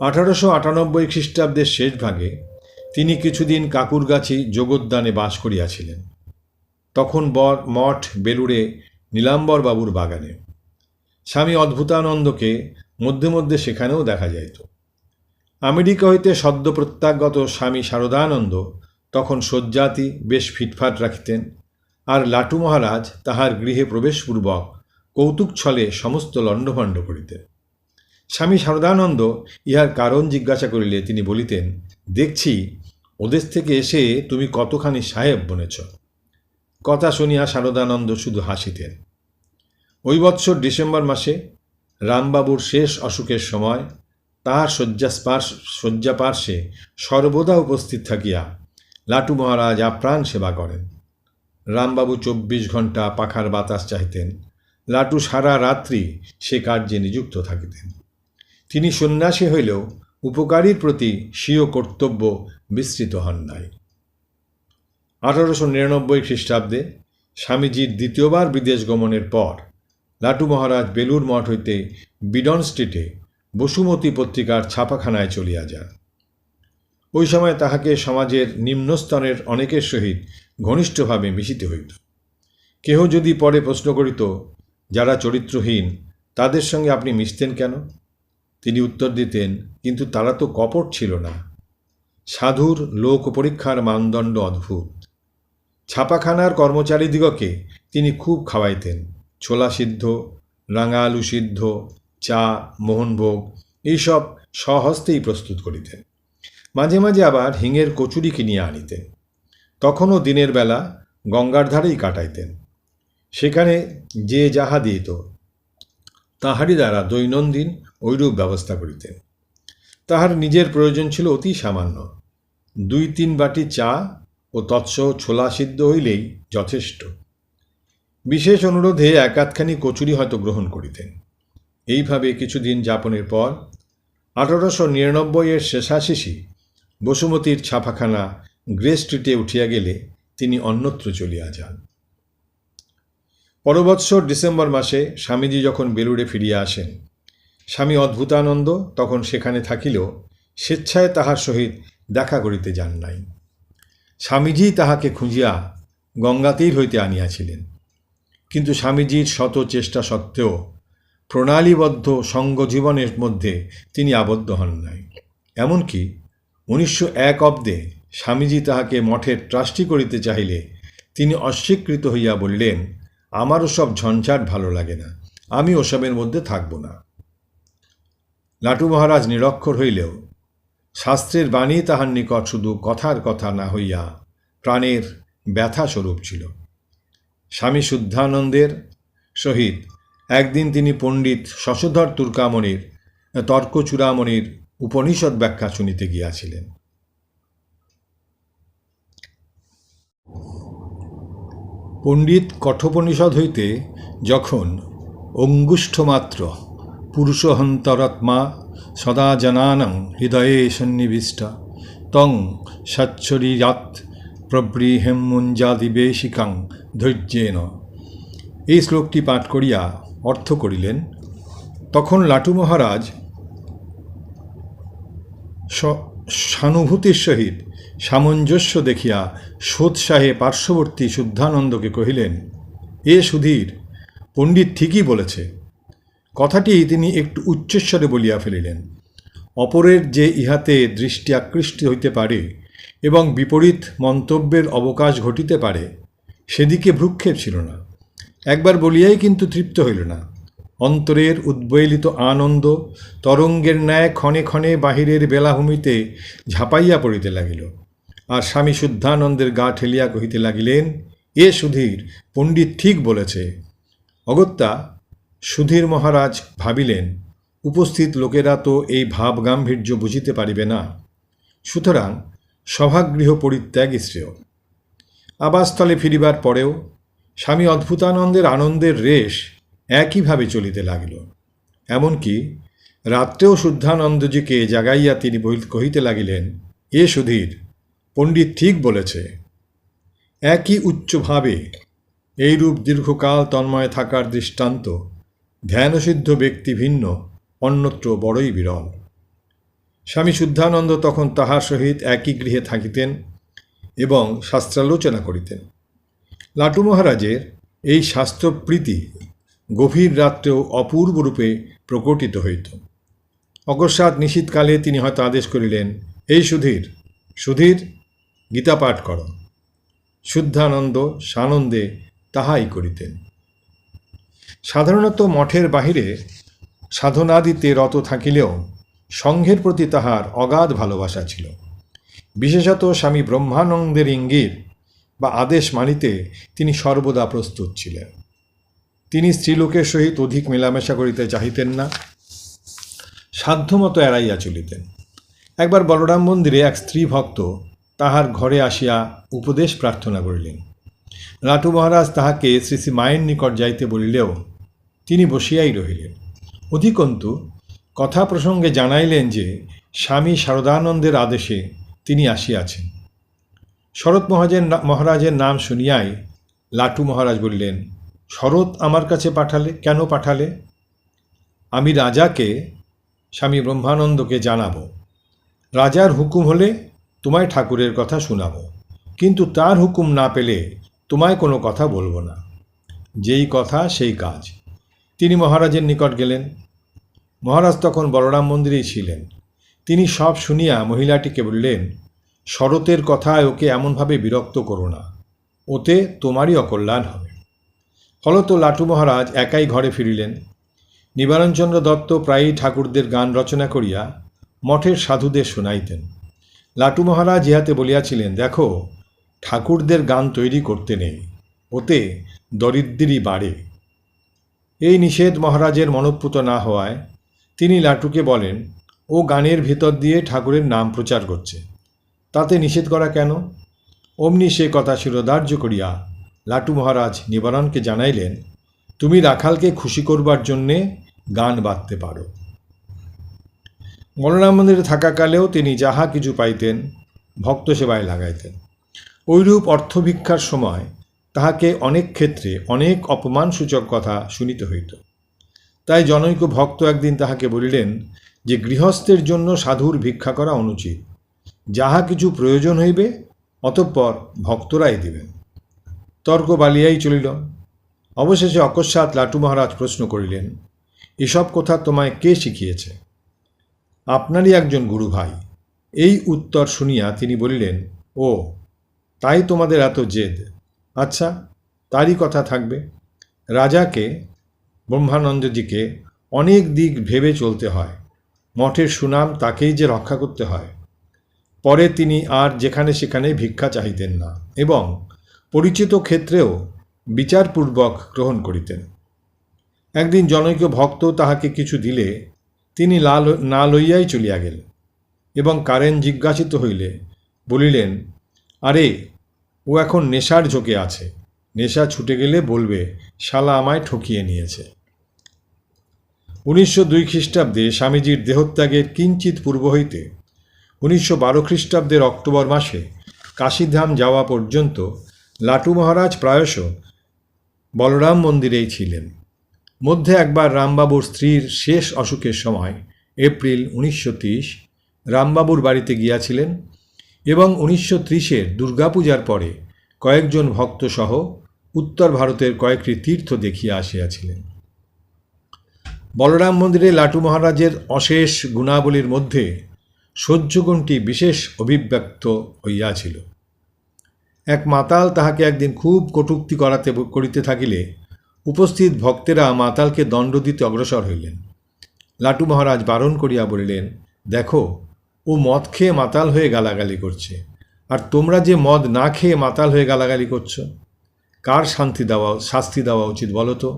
1898 খ্রিস্টাব্দের শেষ ভাগে তিনি কিছুদিন কাকুরগাছি যোগোদ্যানে বাস করিয়াছিলেন। তখন মঠ বেলুড়ে নীলাম্বরবাবুর বাগানে। স্বামী অদ্ভুতানন্দকে মধ্যে মধ্যে সেখানেও দেখা যাইত। আমেরিকা হইতে সদ্য প্রত্যাগত স্বামী শারদানন্দ তখন শয্যাতি বেশ ফিটফাট রাখিতেন, আর লাটু মহারাজ তাহার গৃহে প্রবেশপূর্বক কৌতুক ছলে সমস্ত লণ্ডভণ্ড করিতেন। স্বামী শারদানন্দ ইহার কারণ জিজ্ঞাসা করিলে তিনি বলিতেন, দেখছি ওদেশ থেকে এসে তুমি কতখানি সাহেব বনেছ। কথা শুনিয়া শারদানন্দ শুধু হাসিতেন। ওই বৎসর ডিসেম্বর মাসে রামবাবুর শেষ অসুখের সময় তাহার শয্যাপার্শ্বে সর্বদা উপস্থিত থাকিয়া লাটু মহারাজ আপ্রাণ সেবা করেন। রামবাবু 24 ঘণ্টা পাখার বাতাস চাহিতেন, লাটু সারা রাত্রি সে কার্যে নিযুক্ত থাকিতেন। তিনি সন্ন্যাসী হইলেও উপকারীর প্রতি স্বীয় কর্তব্য বিস্তৃত হন নাই। 1899 খ্রিস্টাব্দে স্বামীজির দ্বিতীয়বার বিদেশ গমনের পর লাটু মহারাজ বেলুর মঠ হইতে বিডন স্ট্রিটে বসুমতী পত্রিকার ছাপাখানায় চলিয়া যান। ওই সময় তাহাকে সমাজের নিম্নস্তরের অনেকের সহিত ঘনিষ্ঠভাবে মিশিতে হইত। কেহ যদি পরে প্রশ্ন করিত, যারা চরিত্রহীন তাদের সঙ্গে আপনি মিশতেন কেন? তিনি উত্তর দিতেন, কিন্তু তারা তো কপট ছিল না। সাধুর লোক পরীক্ষার মানদণ্ড অদ্ভুত। ছাপাখানার কর্মচারীদিগকে তিনি খুব খাওয়াইতেন। ছোলা সিদ্ধ, রাঙা আলু সিদ্ধ, চা, মোহনভোগ এইসব স্বহস্তেই প্রস্তুত করিতেন। মাঝে মাঝে আবার হিঙের কচুরি কিনিয়া আনিতেন। তখনও দিনের বেলা গঙ্গার ধারেই কাটাইতেন। সেখানে যে যাহা দিত তাহারই দ্বারা দৈনন্দিন ঐরূপ ব্যবস্থা করিতেন। তাহার নিজের প্রয়োজন ছিল অতি সামান্য, 2-3 বাটি চা ও তৎসহ ছোলা সিদ্ধ হইলেই যথেষ্ট। বিশেষ অনুরোধে এক-আধখানি কচুরি হয়তো গ্রহণ করিতেন। এইভাবে কিছুদিন যাপনের পর 1899 শেষাশেষি বসুমতীর ছাপাখানা গ্রে স্ট্রিটে উঠিয়া গেলে তিনি অন্যত্র চলিয়া যান। পরবৎসর ডিসেম্বর মাসে স্বামীজি যখন বেলুড়ে ফিরিয়া আসেন, স্বামী অদ্ভুতানন্দ তখন সেখানে থাকিলেও স্বেচ্ছায় তাহার সহিত দেখা করিতে যান নাই। স্বামীজি তাহাকে খুঁজিয়া গঙ্গাতীর হইতে আনিয়াছিলেন, কিন্তু স্বামীজির শত চেষ্টা সত্ত্বেও প্রণালীবদ্ধ সঙ্গজীবনের মধ্যে তিনি আবদ্ধ হন নাই। এমনকি 1901 অব্দে স্বামীজি তাহাকে মঠের ট্রাস্টি করিতে চাহিলে তিনি অস্বীকৃত হইয়া বললেন, আমার ওসব ঝঞ্ঝাট ভালো লাগে না, আমি ওসবের মধ্যে থাকব না। লাটু মহারাজ নিরক্ষর হইলেও শাস্ত্রের বাণী তাহার নিকট শুধু কথার কথা না হইয়া প্রাণের ব্যথা স্বরূপ ছিল। স্বামী শুদ্ধানন্দের সহিত একদিন তিনি পণ্ডিত শশধর তুর্কামণির তর্কচূড়ামণির উপনিষদ ব্যাখ্যা শুনিতে গিয়াছিলেন। পণ্ডিত কঠোপনিষদ হইতে যখন অঙ্গুষ্ঠমাত্র পুরুষহন্তরাত্মা সদা জনানাং হৃদয়ে সন্নিবিষ্ট তং সচ্ছরীরাত প্রবৃহেমুঞ্জাদিবেশিকাং ধৈর্যেন, এই শ্লোকটি পাঠ করিয়া অর্থ করিলেন। তখন লাটু মহারাজ সানুভূতির সহিত সামঞ্জস্য দেখিয়া সোৎসাহে পার্শ্ববর্তী শুদ্ধানন্দকে কহিলেন, এ সুধীর, পণ্ডিত ঠিকই বলেছে। কথাটি তিনি একটু উচ্চস্বরে বলিয়া ফেলিলেন। অপরের যে ইহাতে দৃষ্টি আকৃষ্ট হইতে পারে এবং বিপরীত মন্তব্যের অবকাশ ঘটিতে পারে, সেদিকে ভ্রুক্ষেপ ছিল না। একবার বলিয়াই কিন্তু তৃপ্ত হইল না। অন্তরের উদ্বেলিত আনন্দ তরঙ্গের ন্যায় ক্ষণে ক্ষণে বাহিরের বেলাভূমিতে ঝাঁপাইয়া পড়িতে লাগিল। আর স্বামী শুদ্ধানন্দের গা ঠেলিয়া কহিতে লাগিলেন, এ সুধীর, পণ্ডিত ঠিক বলেছে। অগত্যা সুধীর মহারাজ ভাবিলেন, উপস্থিত লোকেরা তো এই ভাবগাম্ভীর্য বুঝিতে পারিবে না, সুতরাং সভাগৃহ পরিত্যাগই শ্রেয়। আবাসস্থলে ফিরিবার পরেও স্বামী অদ্ভুতানন্দের আনন্দের রেশ একইভাবে চলিতে লাগিল। এমনকি রাত্রেও শুদ্ধানন্দজিকে জাগাইয়া তিনি কহিতে লাগিলেন, এ সুধীর, পণ্ডিত ঠিক বলেছে। একই উচ্চভাবে এইরূপ দীর্ঘকাল তন্ময় থাকার দৃষ্টান্ত ধ্যানসিদ্ধ ব্যক্তি ভিন্ন অন্যত্র বড়ই বিরল। স্বামী শুদ্ধানন্দ তখন তাহার সহিত একই গৃহে থাকিতেন এবং শাস্ত্রালোচনা করিতেন। লাটু মহারাজের এই শাস্ত্রপ্রীতি গভীর রাত্রেও অপূর্বরূপে প্রকটিত হইত। অকস্মাৎ নিশীথকালে তিনি হয়তো আদেশ করিলেন, এই সুধীর, সুধীর, গীতা পাঠ কর। শুদ্ধানন্দ সানন্দে তাহাই করিতেন। সাধারণত মঠের বাহিরে সাধনাদিতে রত থাকিলেও সংঘের প্রতি তাহার অগাধ ভালোবাসা ছিল। বিশেষত স্বামী ব্রহ্মানন্দের ইঙ্গিত বা আদেশ মানিতে তিনি সর্বদা প্রস্তুত ছিলেন। তিনি স্ত্রীলোকের সহিত অধিক মেলামেশা করিতে চাহিতেন না, সাধ্যমতো এড়াইয়া চলিতেন। একবার বলরাম মন্দিরে এক স্ত্রী ভক্ত তাহার ঘরে আসিয়া উপদেশ প্রার্থনা করিলেন। লাটু মহারাজ তাহাকে শ্রী শ্রী মায়ের নিকট যাইতে বলিলেও তিনি বসিয়াই রহিলেন। অধিকন্তু কথা প্রসঙ্গে জানাইলেন যে স্বামী শারদানন্দের আদেশে তিনি আসিয়াছেন। শরৎ মহারাজের নাম শুনিয়াই লাটু মহারাজ বললেন, শরৎ আমার কাছে কেন পাঠালে? আমি রাজাকে, স্বামী ব্রহ্মানন্দকে জানাবো। রাজার হুকুম হলে তোমায় ঠাকুরের কথা শোনাবো, কিন্তু তার হুকুম না পেলে তোমায় কোনো কথা বলবো না। যেই কথা সেই কাজ। তিনি মহারাজের নিকট গেলেন। মহারাজ তখন বলরাম মন্দিরেই ছিলেন। তিনি সব শুনিয়া মহিলাটিকে বললেন, শরতের কথায় ওকে এমনভাবে বিরক্ত করো না, ওতে তোমারই অকল্যাণ হবে। ফলত লাটু মহারাজ একাই ঘরে ফিরিলেন। নিবারণচন্দ্র দত্ত প্রায়ই ঠাকুরদের গান রচনা করিয়া মঠের সাধুদের শোনাইতেন। লাটু মহারাজ ইহাতে বলিয়াছিলেন, দেখো, ঠাকুরদের গান তৈরি করতে নেই, ওতে দরিদ্রই বাড়ে। এই নিষেধ মহারাজের মনঃপূত না হওয়ায় তিনি লাটুকে বলেন, ও গানের ভিতর দিয়ে ঠাকুরের নাম প্রচার করছে, তাতে নিষেধ করা কেন? অমনি সে কথা শিরোধার্য করিয়া লাটু মহারাজ নিবারণকে জানাইলেন, তুমি রাখালকে খুশি করবার জন্যে গান বাঁধতে পারো। বলরাম মন্দিরে থাকাকালেও তিনি যাহা কিছু পাইতেন ভক্ত সেবায় লাগাইতেন। ঐরূপ অর্থভিক্ষার সময় তাহাকে অনেক ক্ষেত্রে অনেক অপমানসূচক কথা শুনিতে হইত। তাই জনৈক ভক্ত একদিন তাহাকে বলিলেন যে গৃহস্থের জন্য সাধুর ভিক্ষা করা অনুচিত, যাহা কিছু প্রয়োজন হইবে অতঃপর ভক্তরাই দিবেন। তর্ক বালিয়াই চলিল। অবশেষে অকস্মাৎ লাটু মহারাজ প্রশ্ন করিলেন, এসব কথা তোমায় কে শিখিয়েছে? আপনারই একজন গুরু ভাই। এই উত্তর শুনিয়া তিনি বলিলেন, ও, তাই তোমাদের এত জেদ? আচ্ছা, তারই কথা থাকবে। রাজাকে, ব্রহ্মানন্দজিকে অনেক দিক ভেবে চলতে হয়। মঠের সুনাম তাকেই যে রক্ষা করতে হয়। পরে তিনি আর যেখানে সেখানে ভিক্ষা চাহিতেন না এবং পরিচিত ক্ষেত্রেও বিচারপূর্বক গ্রহণ করিতেন। একদিন জনৈক ভক্ত তাহাকে কিছু দিলে তিনি না লইয়াই চলিয়া গেলেন এবং কারেন জিজ্ঞাসিত হইলে বলিলেন, আরে, ও এখন নেশার ঝোঁকে আছে, নেশা ছুটে গেলে বলবে শালা আমায় ঠকিয়ে নিয়েছে। 1902 খ্রিস্টাব্দে স্বামীজির দেহত্যাগের কিঞ্চিত পূর্ব হইতে 1912 খ্রিস্টাব্দের অক্টোবর মাসে কাশীধাম যাওয়া পর্যন্ত লাটু মহারাজ প্রায়শ বলরাম মন্দিরেই ছিলেন। মধ্যে একবার রামবাবুর স্ত্রীর শেষ অসুখের সময় এপ্রিল 1930 রামবাবুর বাড়িতে গিয়াছিলেন এবং 1930-এর দুর্গাপূজার পরে কয়েকজন ভক্তসহ উত্তর ভারতের কয়েকটি তীর্থ দেখিয়া আসিয়াছিলেন। বলরাম মন্দিরে লাটু মহারাজের অশেষ গুণাবলীর মধ্যে সহ্যগুণটি বিশেষ অভিব্যক্ত হইয়াছিল। এক মাতাল তাহাকে একদিন খুব কটূক্তি করিতে থাকিলে উপস্থিত ভক্তেরা মাতালকে দণ্ড দিতে অগ্রসর হইলেন। লাটু মহারাজ বারণ করিয়া বলিলেন, দেখো, ও মদ খেয়ে মাতাল হয়ে গালাগালি করছে, আর তোমরা যে মদ না খেয়ে মাতাল হয়ে গালাগালি করছো, কার শাস্তি দেওয়া উচিত বলো তো?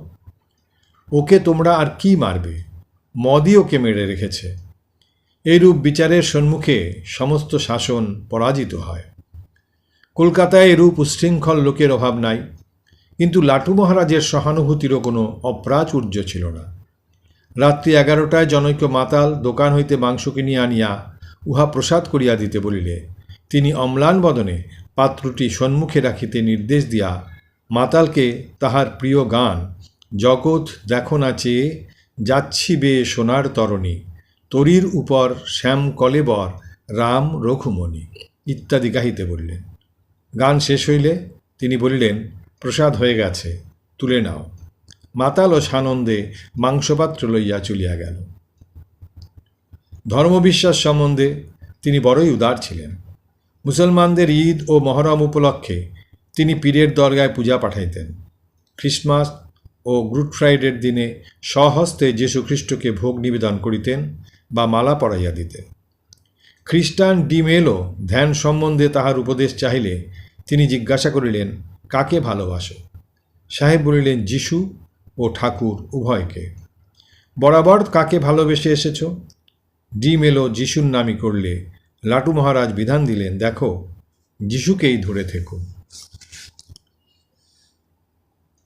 ওকে তোমরা আর কি মারবে? মদই ওকে মেরে রেখেছে। এইরূপ বিচারের সম্মুখে সমস্ত শাসন পরাজিত হয়। কলকাতায় এরূপ উচ্ছৃঙ্খল লোকের অভাব নাই, কিন্তু লাটু মহারাজের সহানুভূতিরও কোনো অপ্রাচুর্য ছিল না। রাত্রি 11টায় জনৈক মাতাল দোকান হইতে মাংস কিনিয়া আনিয়া উহা প্রসাদ করিয়া দিতে বলিলে তিনি অম্লান বদনে পাত্রটি সম্মুখে রাখিতে নির্দেশ দিয়া মাতালকে তাহার প্রিয় গান জগৎ দেখো না চেয়ে যাচ্ছি বে সোনার তরণী তরীর উপর শ্যাম কলেবর রাম রঘুমণি ইত্যাদি গাহিতে বলিলেন। গান শেষ হইলে তিনি বলিলেন, প্রসাদ হয়ে গেছে, তুলে নাও। মাতাল ও সানন্দে মাংসপাত্র লইয়া চলিয়া গেল। ধর্মবিশ্বাস সম্বন্ধে তিনি বড়ই উদার ছিলেন। মুসলমানদের ঈদ ও মহরম উপলক্ষে তিনি পীরের দরগায় পূজা পাঠাইতেন। খ্রিসমাস ও গুড ফ্রাইডের দিনে স্বহস্তে যীশু খ্রিস্টকে ভোগ নিবেদন করিতেন বা মালা পরাইয়া দিতেন। খ্রিস্টান ডি মেলো ধ্যান সম্বন্ধে তাহার উপদেশ চাহিলে তিনি জিজ্ঞাসা করিলেন, কাকে ভালোবাসো? সাহেব বলিলেন, যীশু ও ঠাকুর উভয়কে। বরাবর কাকে ভালোবেসে এসেছ? ডি মেলো যিশুর নামই করলে লাটু মহারাজ বিধান দিলেন, দেখো যিশুকেই ধরে থেকো।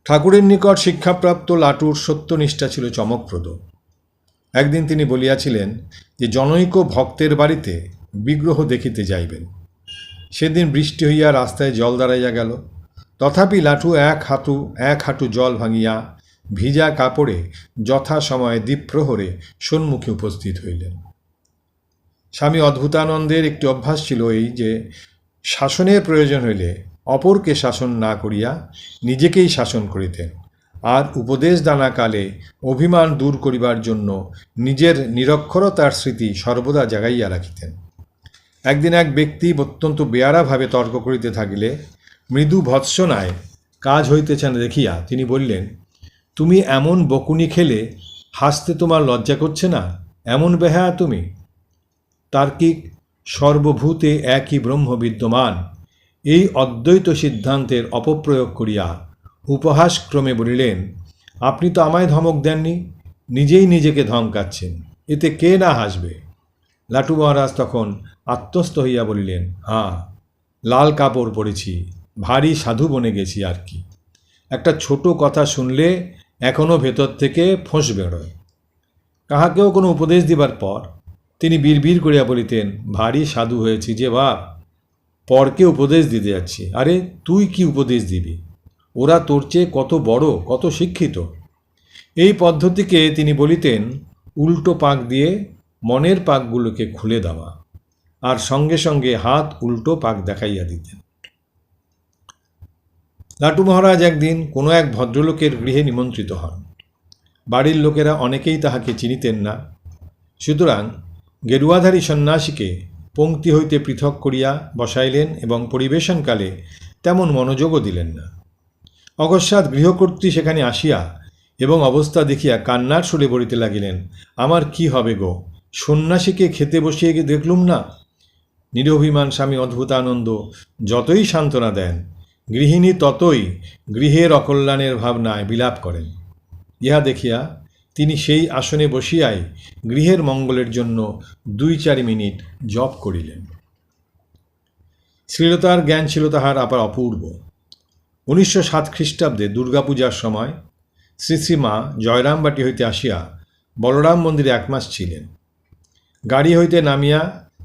ঠাকুরের নিকট শিক্ষাপ্রাপ্ত লাটুর সত্যনিষ্ঠা ছিল চমকপ্রদ। একদিন তিনি বলিয়াছিলেন যে জনৈক ভক্তের বাড়িতে বিগ্রহ দেখিতে যাইবেন। সেদিন বৃষ্টি হইয়া রাস্তায় জল দাঁড়াইয়া গেল। তথাপি লাটু এক হাঁটু জল ভাঙিয়া ভিজা কাপড়ে যথাসময়ে দ্বীপ্রহরে সন্মুখে উপস্থিত হইলেন। স্বামী অদ্ভুতানন্দের একটি অভ্যাস ছিল এই যে শাসনের প্রয়োজন হইলে অপরকে শাসন না করিয়া নিজেকেই শাসন করিতেন, আর উপদেশ দানাকালে অভিমান দূর করিবার জন্য নিজের নিরক্ষরতার স্মৃতি সর্বদা জাগাইয়া রাখিতেন। একদিন এক ব্যক্তি অত্যন্ত বেয়ারাভাবে তর্ক করিতে থাকিলে মৃদু ভৎসনায় কাজ হইতেছে না দেখিয়া তিনি বললেন, তুমি এমন বকুনি খেলে হাসতে তোমার লজ্জা করছে না? এমন বেহায়া তুমি? তার্কিক সর্বভূতে একই ব্রহ্ম বিদ্যমান এই অদ্বৈত সিদ্ধান্তের অপপ্রয়োগ করিয়া উপহাসক্রমে বলিলেন, আপনি তো আমায় ধমক দেননি, নিজেই নিজেকে ধমকাচ্ছেন, এতে কে না হাসবে? লাটু মহারাজ তখন আত্মস্থ হইয়া বলিলেন, হ্যাঁ, লাল কাপড় পরেছি, ভারী সাধু বনে গেছি আর কি। একটা ছোট কথা শুনলে এখনও ভেতর থেকে ফোঁস বেরোয়। কাহাকেও কোনো উপদেশ দিবার পর তিনি বিড়বিড় করিয়া বলিতেন, ভারী সাধু হয়েছি যে বাপ, পরকে উপদেশ দিতে যাচ্ছি। আরে তুই কি উপদেশ দিবি? ওরা তোর চেয়ে কত বড়, কত শিক্ষিত। এই পদ্ধতিকে তিনি বলিতেন উল্টো পাক দিয়ে মনের পাকগুলোকে খুলে দেওয়া, আর সঙ্গে সঙ্গে হাত উল্টো পাক দেখাইয়া দিতেন। লাটু মহারাজ একদিন কোনো এক ভদ্রলোকের গৃহে নিমন্ত্রিত হন। বাড়ির লোকেরা অনেকেই তাহাকে চিনিতেন না, সুতরাং গেরুয়াধারী সন্ন্যাসীকে পংক্তি হইতে পৃথক করিয়া বসাইলেন এবং পরিবেশনকালে তেমন মনোযোগও দিলেন না। অকস্মাৎ গৃহকর্ত্রী সেখানে আসিয়া এবং অবস্থা দেখিয়া কান্নার সুরে বলিতে লাগিলেন, আমার কি হবে গো, সন্ন্যাসীকে খেতে বসিয়ে দেখলুম না। নিরভিমান স্বামী অদ্ভুতানন্দ যতই সান্ত্বনা দেন, গৃহিণী ততই গৃহের অকল্যাণের ভাবনায় বিলাপ করেন। ইহা দেখিয়া তিনি সেই আসনে বসিয়াই গৃহের মঙ্গলের জন্য 2-4 মিনিট জপ করিলেন। শ্লীলতার জ্ঞান ছিল তাহার আবার অপূর্ব। 1907 খ্রিস্টাব্দে দুর্গাপূজার সময় শ্রী শ্রীমা জয়রামবাটি হইতে আসিয়া বলরাম মন্দিরে 1 মাস ছিলেন। গাড়ি হইতে নামিয়া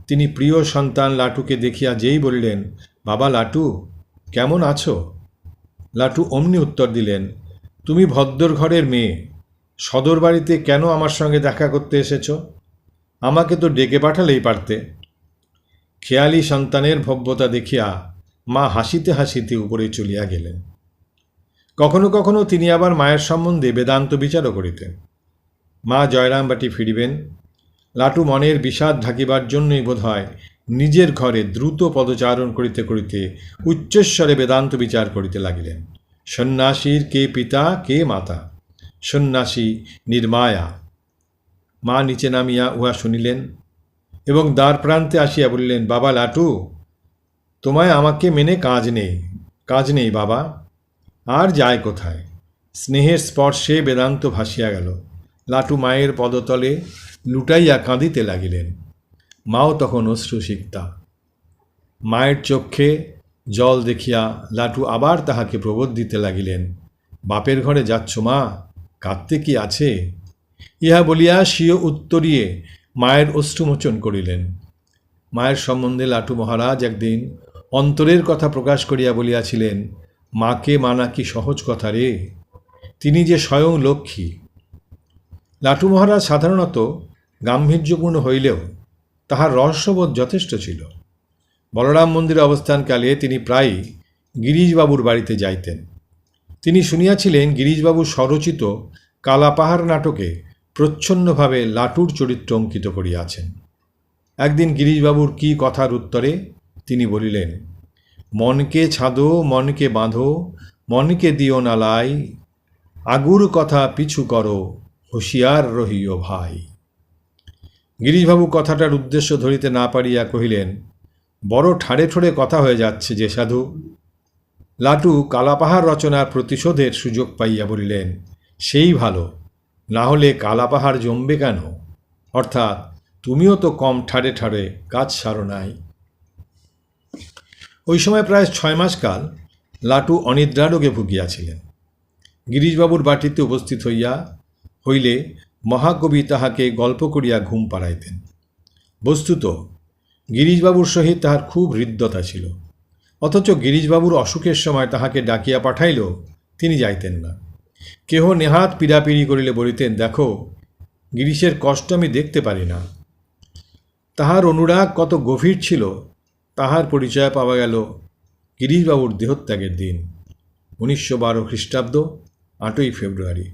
তিনি প্রিয় সন্তান লাটুকে দেখিয়া যেই বলিলেন, বাবা লাটু, কেমন আছো? লাটু অমনি উত্তর দিলেন, তুমি ভদ্র ঘরের মেয়ে, সদর বাড়িতে কেন আমার সঙ্গে দেখা করতে এসেছ? আমাকে তো ডেকে পাঠালেই পারতে। খেয়ালি সন্তানের ভব্যতা দেখিয়া মা হাসিতে হাসিতে উপরে চলিয়া গেলেন। কখনো কখনো তিনি আবার মায়ের সম্বন্ধে বেদান্ত বিচারও করিতেন। মা জয়রামবাটি ফিরিবেন, লাটু মনের বিষাদ ঢাকিবার জন্যই বোধহয় নিজের ঘরে দ্রুত পদচারণ করিতে করিতে উচ্চস্বরে বেদান্ত বিচার করিতে লাগিলেন। সন্ন্যাসীর কে পিতা কে মাতা, সন্ন্যাসী নির্মায়া। মা নিচে নামিয়া উহা শুনিলেন এবং দ্বার প্রান্তে আসিয়া বলিলেন, বাবা লাটু, তোমায় আমাকে মেনে কাজ নেই বাবা। আর যায় কোথায়? স্নেহের স্পর্শে বেদান্ত ভাসিয়া গেল। লাটু মায়ের পদতলে লুটাইয়া কাঁদিতে লাগিলেন। মাও তখন অশ্রুসিক্তা। মায়ের চক্ষে জল দেখিয়া লাটু আবার তাহাকে প্রবোধ দিতে লাগিলেন। বাপের ঘরে যাচ্ছ মা, কাঁদতে কি আছে? ইহা বলিয়া স্বীয় উত্তরিয়ে মায়ের অশ্রুমোচন করিলেন। মায়ের সম্বন্ধে লাটু মহারাজ একদিন অন্তরের কথা প্রকাশ করিয়া বলিয়াছিলেন, মাকে মানা কি সহজ কথা রে, তিনি যে স্বয়ং লক্ষ্মী। লাটু মহারাজ সাধারণত গাম্ভীর্যপূর্ণ হইলেও তাহার রহস্যবোধ যথেষ্ট ছিল। বলরাম মন্দিরে অবস্থানকালে তিনি প্রায়ই গিরিশবাবুর বাড়িতে যাইতেন। তিনি শুনিয়াছিলেন গিরিশবাবু স্বরচিত কালাপাহাড় নাটকে প্রচ্ছন্নভাবে লাটুর চরিত্র অঙ্কিত করিয়াছেন। একদিন গিরিশবাবুর কি কথার উত্তরে তিনি বলিলেন, মনকে ছাদো মনকে বাঁধো, মনকে দিও না লাই, আগুর কথা পিছু করো, হুঁশিয়ার রহিও ভাই। গিরিশবাবু কথাটার উদ্দেশ্য ধরিতে না পারিয়া কহিলেন, বড় ঠাড়ে ঠোড়ে কথা হয়ে যাচ্ছে যে সাধু। লাটু কালাপাহাড় রচনার প্রতিশোধের সুযোগ পাইয়া বলিলেন, সেই ভালো, না হলে কালাপাহাড় জমবে কেন? অর্থাৎ তুমিও তো কম ঠাড়ে ঠাড়ে কাজ সারো নাই। ওই সময় প্রায় 6 মাস কাল লাটু অনিদ্রারোগে ভুগিয়াছিলেন। গিরিশবাবুর বাটিতে উপস্থিত হইলে মহাকবি তাহাকে গল্প করিয়া ঘুম পাড়াইতেন। বস্তুত গিরিশবাবুর সহিত তাহার খুব হৃদ্যতা ছিল, অথচ গিরিশবাবুর অসুখের সময় তাহাকে ডাকিয়া পাঠাইলেও তিনি যাইতেন না। কেহ নেহাত পীড়াপিড়ি করিলে বলিতেন, দেখো গিরিশের কষ্ট আমি দেখতে পারি না। তাহার অনুরাগ কত গভীর ছিল তাহার পরিচয় পাওয়া গেল গিরিশবাবুর দেহত্যাগের দিন, 1912 খ্রিস্টাব্দ 8ই ফেব্রুয়ারি।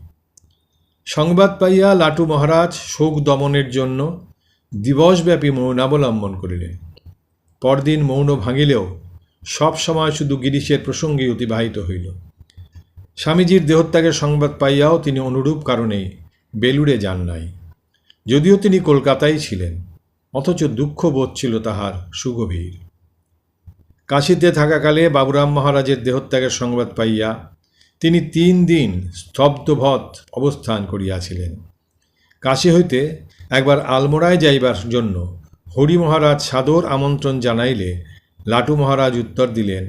সংবাদ পাইয়া লাটু মহারাজ শোক দমনের জন্য দিবসব্যাপী মৌনাবলম্বন করিলেন। পরদিন মৌন ভাঙিলেও সব সময় শুধু গিরিশের প্রসঙ্গে অতিবাহিত হইল। স্বামীজির দেহত্যাগের সংবাদ পাইয়াও তিনি অনুরূপ কারণে বেলুড়ে যান নাই, যদিও তিনি কলকাতায় ছিলেন, অথচ দুঃখবোধ ছিল তাহার সুগভীর। কাশীতে থাকাকালে বাবুরাম মহারাজের দেহত্যাগের সংবাদ পাইয়া তিনি 3 দিন স্তব্ধবৎ অবস্থান করিয়াছিলেন। কাশী হইতে একবার আলমোড়ায় যাইবার জন্য হরি মহারাজ সাদর আমন্ত্রণ জানাইলে লাটু মহারাজ উত্তর দিলেন,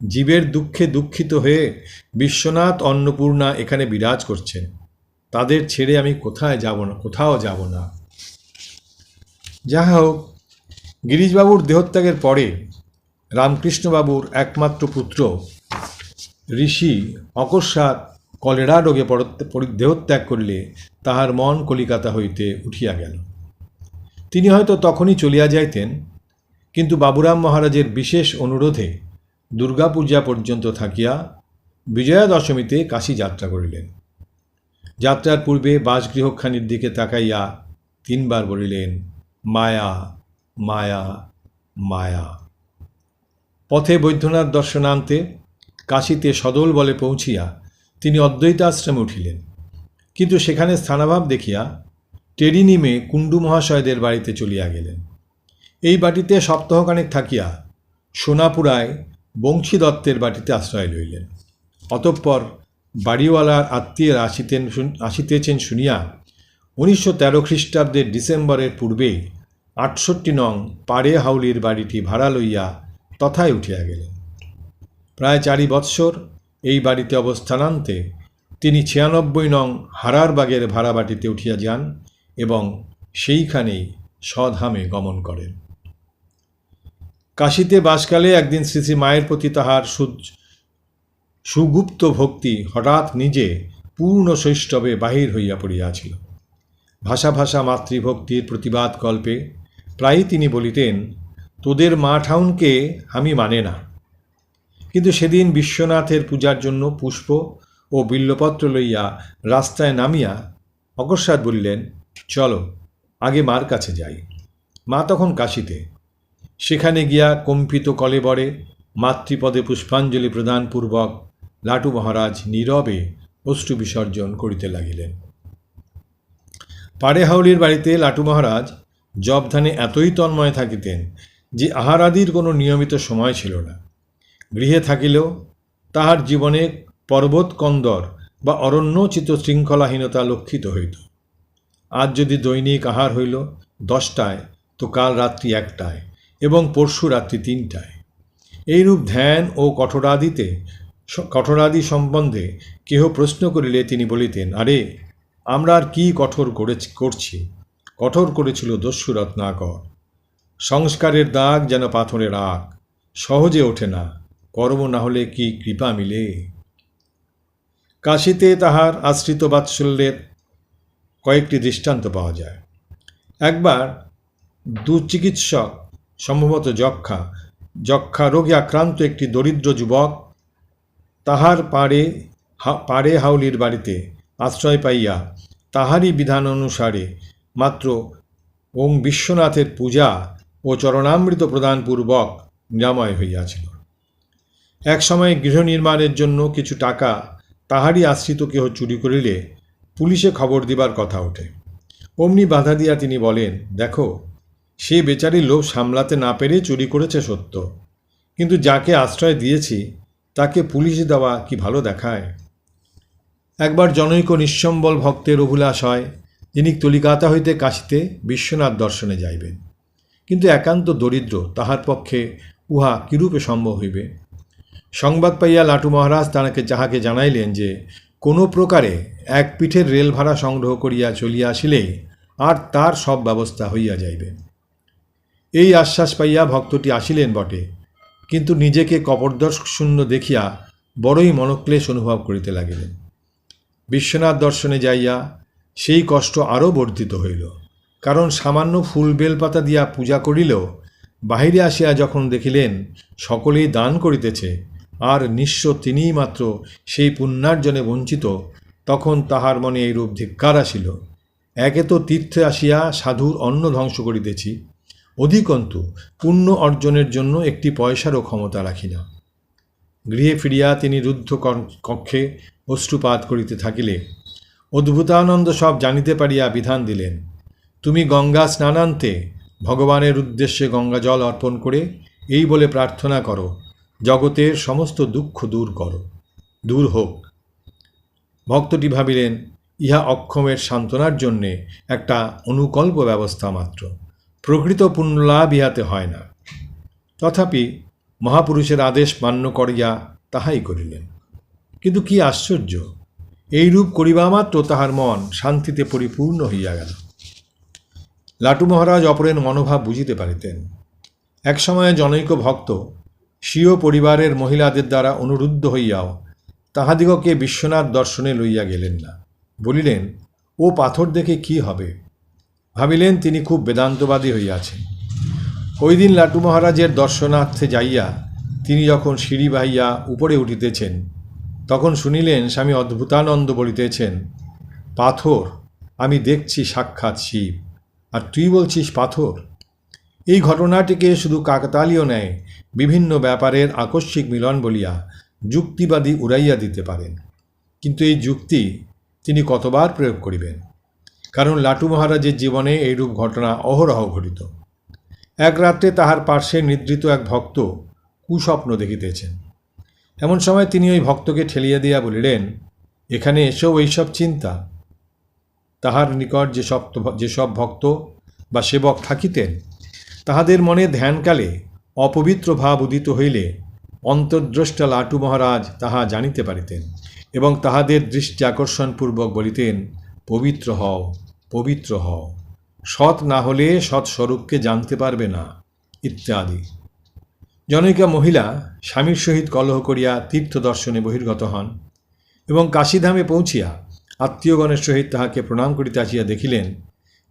জীবের দুঃখে দুঃখিত হয়ে বিশ্বনাথ অন্নপূর্ণা এখানে বিরাজ করছেন, তাদের ছেড়ে আমি কোথাও যাব না। যাহা হোক, গিরিশবাবুর দেহত্যাগের পরে রামকৃষ্ণবাবুর একমাত্র পুত্র ঋষি অকস্মাৎ কলেরা রোগে দেহত্যাগ করিলে তাহার মন কলিকাতা হইতে উঠিয়া গেল। তিনি হয়তো তখনই চলিয়া যাইতেন, কিন্তু বাবুরাম মহারাজের বিশেষ অনুরোধে দুর্গাপূজা পর্যন্ত থাকিয়া বিজয়া দশমীতে কাশী যাত্রা করিলেন। যাত্রার পূর্বে বাসগৃহখানির দিকে তাকাইয়া 3 বার বলিলেন, মায়া মায়া মায়া। পথে বৈদ্যনাথ দর্শনান্তে কাশীতে সদল বলে পৌঁছিয়া তিনি অদ্বৈতাশ্রমে উঠিলেন, কিন্তু সেখানে স্থানাভাব দেখিয়া টেরি নিমে কুণ্ডু মহাশয়দের বাড়িতে চলিয়া গেলেন। এই বাটিতে সপ্তাহখানেক থাকিয়া সোনাপুরায় বংশী দত্তের বাটিতে আশ্রয় লইলেন। অতঃপর বাড়িওয়ালার আত্মীয়রা আসিতেছেন শুনিয়া 1913 খ্রিস্টাব্দের ডিসেম্বরের পূর্বে 68 নং পাড়ে হাউলির বাড়িটি ভাড়া লইয়া তথায় উঠিয়া গেলেন। প্রায় 4 বৎসর এই বাড়িতে অবস্থানান্তে তিনি 96 নং হারারবাগের ভাড়া বাটিতে উঠিয়া যান এবং সেইখানেই স্বধামে গমন করেন। কাশীতে বাসকালে একদিন শ্রী শ্রী মায়ের প্রতি তাহার সুগুপ্ত ভক্তি হঠাৎ নিজে পূর্ণ শৈশবে বাহির হইয়া পড়িয়াছিল। ভাষা ভাষা মাতৃভক্তির প্রতিবাদ কল্পে প্রায়ই তিনি বলিতেন, তোদের মা ঠাউনকে আমি মানে না। কিন্তু সেদিন বিশ্বনাথের পূজার জন্য পুষ্প ও বিল্লপত্র লইয়া রাস্তায় নামিয়া অকস্মাৎ বলিলেন, চলো আগে মার কাছে যাই। মা তখন কাশীতে। সেখানে গিয়া কম্পিত কলেবরে মাতৃপদে পুষ্পাঞ্জলি প্রদানপূর্বক লাটু মহারাজ নীরবে অশ্রু বিসর্জন করিতে লাগিলেন। পাড়ে হাউলির বাড়িতে লাটু মহারাজ জপধ্যানে এতই তন্ময় থাকিতেন যে আহারাদির কোনো নিয়মিত সময় ছিল না। গৃহে থাকিলেও তাহার জীবনে পর্বত কন্দর বা অরণ্যচিত শৃঙ্খলাহীনতা লক্ষিত হইত। আজ যদি দৈনিক আহার হইল 10টায়, তো কাল রাত্রি 1টায় এবং পরশু রাত্রি 3টায়। এইরূপ ধ্যান ও কঠোরাদি সম্বন্ধে কেহ প্রশ্ন করিলে তিনি বলিতেন, আরে আমরা আর কি কঠোর করছি, কঠোর করেছিল দস্যু রত্নাকর। সংস্কারের দাগ যেন পাথরের আগ, সহজে ওঠে না, কর্ম না হলে কি কৃপা মিলে। কাশীতে তাহার আশ্রিত বাৎসল্যের কয়েকটি দৃষ্টান্ত পাওয়া যায়। একবার দুচিকিৎসক, সম্ভবত যক্ষা রোগে আক্রান্ত একটি দরিদ্র যুবক তাহার পাড়ে হাউলির বাড়িতে আশ্রয় পাইয়া তাহারই বিধান অনুসারে মাত্র ওং বিশ্বনাথের পূজা ও চরণামৃত প্রদানপূর্বক নিরাময় হইয়াছিল। এক সময় গৃহ নির্মাণের জন্য কিছু টাকা তাহারই আশ্রিত কেহ চুরি করিলে পুলিশে খবর দিবার কথা ওঠে। অমনি বাধা দিয়া তিনি বলেন, দেখো, সে বেচারি লোভ সামলাতে না পেরে চুরি করেছে সত্য, কিন্তু যাকে আশ্রয় দিয়েছি তাকে পুলিশে দেওয়া কি ভালো দেখায়। একবার জনৈক নিঃসম্বল ভক্তের অভিলাষ হয় যিনি কলিকাতা হইতে কাশীতে বিশ্বনাথ দর্শনে যাইবেন, কিন্তু একান্ত দরিদ্র, তাহার পক্ষে উহা কিরূপে সম্ভব হইবে। সংবাদ পাইয়া লাটু মহারাজ তাহাকে জানাইলেন যে কোনো প্রকারে এক পিঠের রেল ভাড়া সংগ্রহ করিয়া চলিয়া আসিলেই আর তার সব ব্যবস্থা হইয়া যাইবে। এই আশ্বাস পাইয়া ভক্তটি আসিলেন বটে, কিন্তু নিজেকে কপটদর্শূন্য দেখিয়া বড়ই মনক্লেশ অনুভব করিতে লাগিলেন। বিশ্বনাথ দর্শনে যাইয়া সেই কষ্ট আরও বর্ধিত হইল, কারণ সামান্য ফুল বেলপাতা দিয়া পূজা করিলেও বাহিরে আসিয়া যখন দেখিলেন সকলেই দান করিতেছে আর নিঃস্ব তিনিই মাত্র সেই পুণ্যার্জনে বঞ্চিত, তখন তাহার মনে এইরূপ ধিক্কার আসিল, একে তো তীর্থে আসিয়া সাধুর অন্ন ধ্বংস করিতেছি, অধিকন্তু পুণ্য অর্জনের জন্য একটি পয়সারও ক্ষমতা রাখি না। গৃহে ফিরিয়া তিনি রুদ্ধ কক্ষে অশ্রুপাত করিতে থাকিলে অদ্ভুতানন্দ সব জানিতে পারিয়া বিধান দিলেন, তুমি গঙ্গা স্নানান্তে ভগবানের উদ্দেশ্যে গঙ্গা জল অর্পণ করে এই বলে প্রার্থনা করো, জগতের সমস্ত দুঃখ দূর হোক। ভক্তটি ভাবিলেন, ইহা অক্ষমের সান্ত্বনার জন্যে একটা অনুকল্প ব্যবস্থা মাত্র, প্রকৃত পুণ্যলাভ ইহাতে হয় না। তথাপি মহাপুরুষের আদেশ মান্য করিয়া তাহাই করিলেন। কিন্তু কি আশ্চর্য, এইরূপ করিবা মাত্র তাহার মন শান্তিতে পরিপূর্ণ হইয়া গেল। লাটু মহারাজ অপরের মনোভাব বুঝিতে পারিতেন। এক সময়ে জনৈক ভক্ত স্বীয় পরিবারের মহিলাদের দ্বারা অনুরুদ্ধ হইয়াও তাহাদিগকে বিশ্বনাথ দর্শনে লইয়া গেলেন না। বলিলেন, ও পাথর দেখে কি হবে। ভাবিলেন তিনি খুব বেদান্তবাদী হইয়াছেন। ওই দিন লাটু মহারাজের দর্শনার্থে যাইয়া তিনি যখন সিঁড়ি বাহিয়া উপরে উঠিতেছেন, তখন শুনিলেন স্বামী অদ্ভুতানন্দ বলিতেছেন, পাথর, আমি দেখছি সাক্ষাৎ শিব, আর তুই বলছিস পাথর। এই ঘটনাটিকে শুধু কাকতালীয় ন্যায় বিভিন্ন ব্যাপারের আকস্মিক মিলন বলিয়া যুক্তিবাদী উড়াইয়া দিতে পারেন, কিন্তু এই যুক্তি তিনি কতবার প্রয়োগ করিবেন, কারণ লাটু মহারাজের জীবনে এইরূপ ঘটনা অহরহ ঘটিত। এক রাত্রে তাহার পার্শ্বে নিদ্রিত এক ভক্ত কুস্বপ্ন দেখিতেছেন। এমন সময় তিনি ওই ভক্তকে ঠেলিয়া দিয়া বলিলেন, এখানে এসেও এইসব চিন্তা। তাহার নিকট যেসব ভক্ত বা সেবক থাকিতেন, তাহাদের মনে ধ্যানকালে অপবিত্র ভাব উদিত হইলে অন্তর্দ্রষ্টা লাটু মহারাজ তাহা জানিতে পারিতেন এবং তাহাদের দৃষ্টি আকর্ষণপূর্বক বলিতেন, পবিত্র হও, পবিত্র হও, সৎ না হলে সৎস্বরূপকে জানতে পারবে না, ইত্যাদি। জনৈকা মহিলা স্বামীর সহিত কলহ করিয়া তীর্থ দর্শনে বহির্গত হন এবং কাশীধামে পৌঁছিয়া আত্মীয়গণের সহিত তাহাকে প্রণাম করিতে আসিয়া দেখিলেন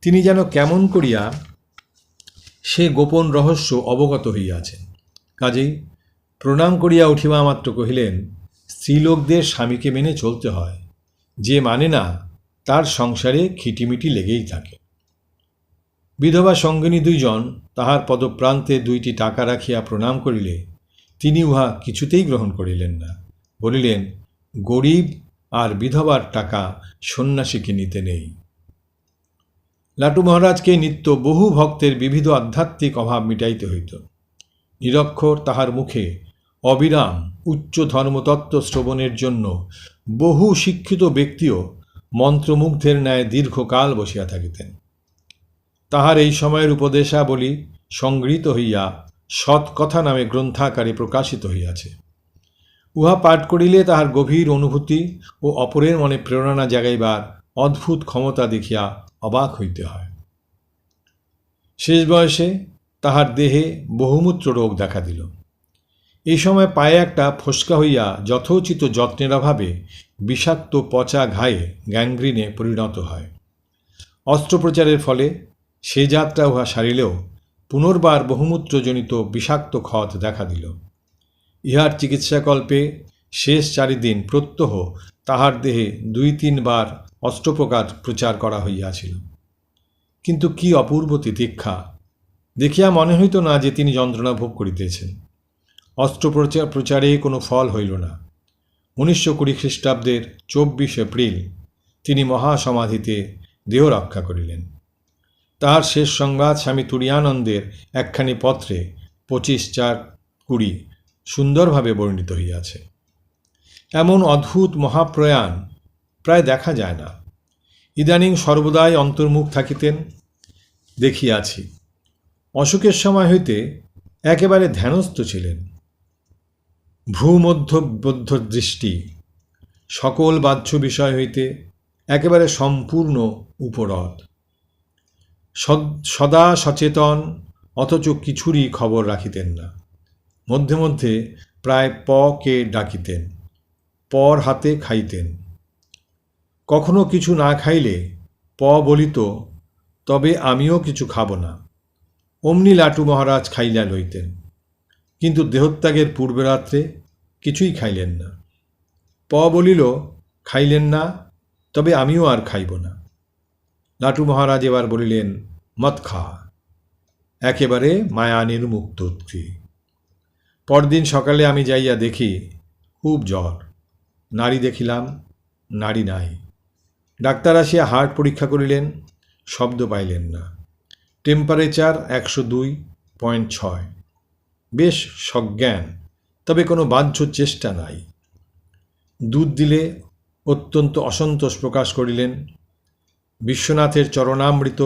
তিনি যেন কেমন করিয়া সে গোপন রহস্য অবগত হইয়াছেন। কাজেই প্রণাম করিয়া উঠিবা মাত্র কহিলেন, স্ত্রীলোকদের স্বামীকে মেনে চলতে হয়, যে মানে না তার সংসারে খিটিমিটি লেগেই থাকে। বিধবা সঙ্গিনী দুইজন তাহার পদপ্রান্তে 2টি টাকা রাখিয়া প্রণাম করিলে তিনি উহা কিছুতেই গ্রহণ করিলেন না। বলিলেন, গরিব আর বিধবার টাকা সন্ন্যাসীকে নিতে নেই। লাটু মহারাজকে নিত্য বহু ভক্তের বিবিধ আধ্যাত্মিক অভাব মিটাইতে হইত। নিরক্ষর তাহার মুখে অবিরাম উচ্চ ধর্মতত্ত্ব শ্রবণের জন্য বহু শিক্ষিত ব্যক্তিও মন্ত্রমুগ্ধের ন্যায় দীর্ঘকাল বসিয়া থাকিতেন। তাহার এই সময়ের উপদেশাবলী সংগৃহীত হইয়া সৎ কথা নামে গ্রন্থাকারে প্রকাশিত হইয়াছে। উহা পাঠ করিলে তাহার গভীর অনুভূতি ও অপরের মনে প্রেরণা জাগাইবার অদ্ভুত ক্ষমতা দেখিয়া অবাক হইতে হয়। শেষ বয়সে তাহার দেহে বহুমূত্র রোগ দেখা দিল। এই সময় পায়ে একটা ফোসকা হইয়া যথোচিত যত্নের অভাবে বিষাক্ত পচা ঘায়ে গ্যাংগ্রিনে পরিণত হয়। অস্ত্রোপচারের ফলে সে যাত্রা উহা সারিলেও পুনর্বার বহুমূত্রজনিত বিষাক্ত ক্ষত দেখা দিল। ইহার চিকিৎসাকল্পে শেষ 4 দিন প্রত্যহ তাহার দেহে 2-3 বার অস্ত্রোপচার করা হইয়াছিল। কিন্তু কি অপূর্ব তিতিক্ষা! দেখিয়া মনে হইত না যে তিনি যন্ত্রণা ভোগ করিতেছেন। অস্ত্রোপচারে কোনো ফল হইল না। 1920 খ্রিস্টাব্দের 24 এপ্রিল তিনি মহাসমাধিতে দেহ রক্ষা করিলেন। তাহার শেষ সংবাদ স্বামী তুরীয়ানন্দের একখানি পত্রে 25/4/20 সুন্দরভাবে বর্ণিত হইয়াছে। এমন অদ্ভুত মহাপ্রয়াণ প্রায় দেখা যায় না। ইদানিং সর্বদাই অন্তর্মুখ থাকিতেন, দেখিয়াছি। অসুখের সময় হইতে একেবারে ধ্যানস্থ ছিলেন। ভ্রূমধ্যবদ্ধ দৃষ্টি, সকল বাহ্য বিষয় হইতে একেবারে সম্পূর্ণ উপরত, সদা সচেতন, অথচ কিছুরই খবর রাখিতেন না। মধ্যে মধ্যে প্রায় পকে ডাকিতেন, পর হাতে খাইতেন। কখনো কিছু না খাইলে প বলিত, তবে আমিও কিছু খাব না। অমনি লাটু মহারাজ খাইলা লইতেন। কিন্তু দেহত্যাগের পূর্বে রাত্রে কিছুই খাইলেন না। প বলিল, খাইলেন না, তবে আমিও আর খাইব না। লাটু মহারাজ এবার বলিলেন, মত খা। একেবারে মায়া নির্মুক্তোক্তি। পরদিন সকালে আমি যাইয়া দেখি খুব জ্বর। নাড়ি দেখিলাম, নাড়ি নাই। ডাক্তার আসিয়া হার্ট পরীক্ষা করিলেন, শব্দ পাইলেন না। টেম্পারেচার 102.6। বেশ সজ্ঞান, তবে কোনো বাহ্য চেষ্টা নাই। দুধ দিলে অত্যন্ত অসন্তোষ প্রকাশ করিলেন। বিশ্বনাথের চরণামৃত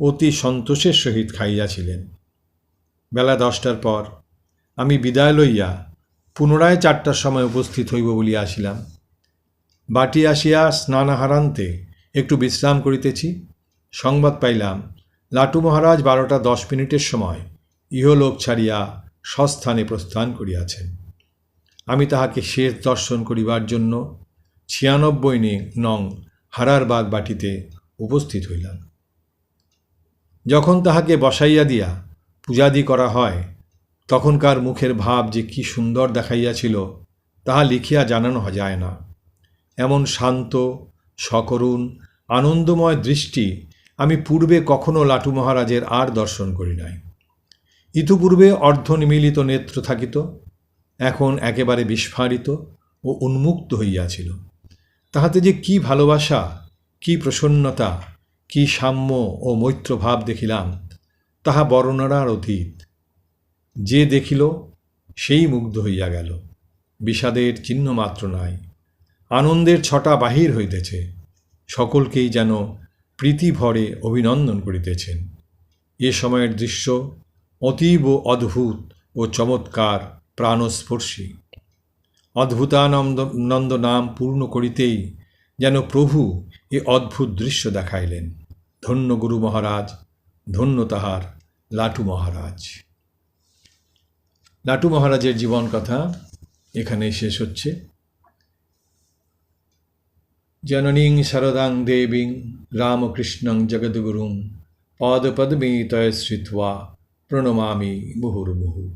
অতি সন্তোষের সহিত খাইয়াছিলেন। বেলা 10টার পর আমি বিদায় লইয়া পুনরায় 4টার সময় উপস্থিত হইব বলিয়া আসিলাম। বাটি আসিয়া স্নানাহারান্তে একটু বিশ্রাম করিতেছি, সংবাদ পাইলাম লাটু মহারাজ 12:10 সময় ইহলোক ছাড়িয়া স্বস্থানে প্রস্থান করিয়াছেন। আমি তাহাকে শেষ দর্শন করিবার জন্য 96 নং হারারবাগ বাটিতে উপস্থিত হইলাম। যখন তাহাকে বসাইয়া দিয়া পূজাদি করা হয়, তখনকার মুখের ভাব যে কি সুন্দর দেখাইয়াছিল তাহা লিখিয়া জানানো যায় না। এমন শান্ত, সকরুণ, আনন্দময় দৃষ্টি আমি পূর্বে কখনো লাটু মহারাজের আর দর্শন করি নাই। ইতিপূর্বে অর্ধনিমীলিত নেত্র থাকিত, এখন একেবারে বিস্ফারিত ও উন্মুক্ত হইয়াছিল। তাহাতে যে কি ভালোবাসা, কি প্রসন্নতা, কি সাম্য ও মৈত্রভাব দেখিলাম, তাহা বর্ণনার অতীত। যে দেখিল সেই মুগ্ধ হইয়া গেল। বিষাদের চিহ্ন মাত্র নাই। আনন্দের ছটা বাহির হইতেছে। সকলকেই যেন প্রীতি ভরে অভিনন্দন করিতেছেন। এ সময়ের দৃশ্য অতীব অদ্ভুত ও চমৎকার, প্রাণস্পর্শী। অদ্ভুতানন্দ নাম পূর্ণ করিতেই যেন প্রভু এ অদ্ভুত দৃশ্য দেখাইলেন। ধন্য গুরু মহারাজ, ধন্য তাহার লাটু মহারাজ। লাটু মহারাজের জীবন কথা এখানেই শেষ হচ্ছে। জননীং শারদাং দেবীং রামকৃষ্ণং জগদ্গুরুং পদপদ্মে তয় শ্রিত্বা প্রণমামি মুহুর্মুহুঃ।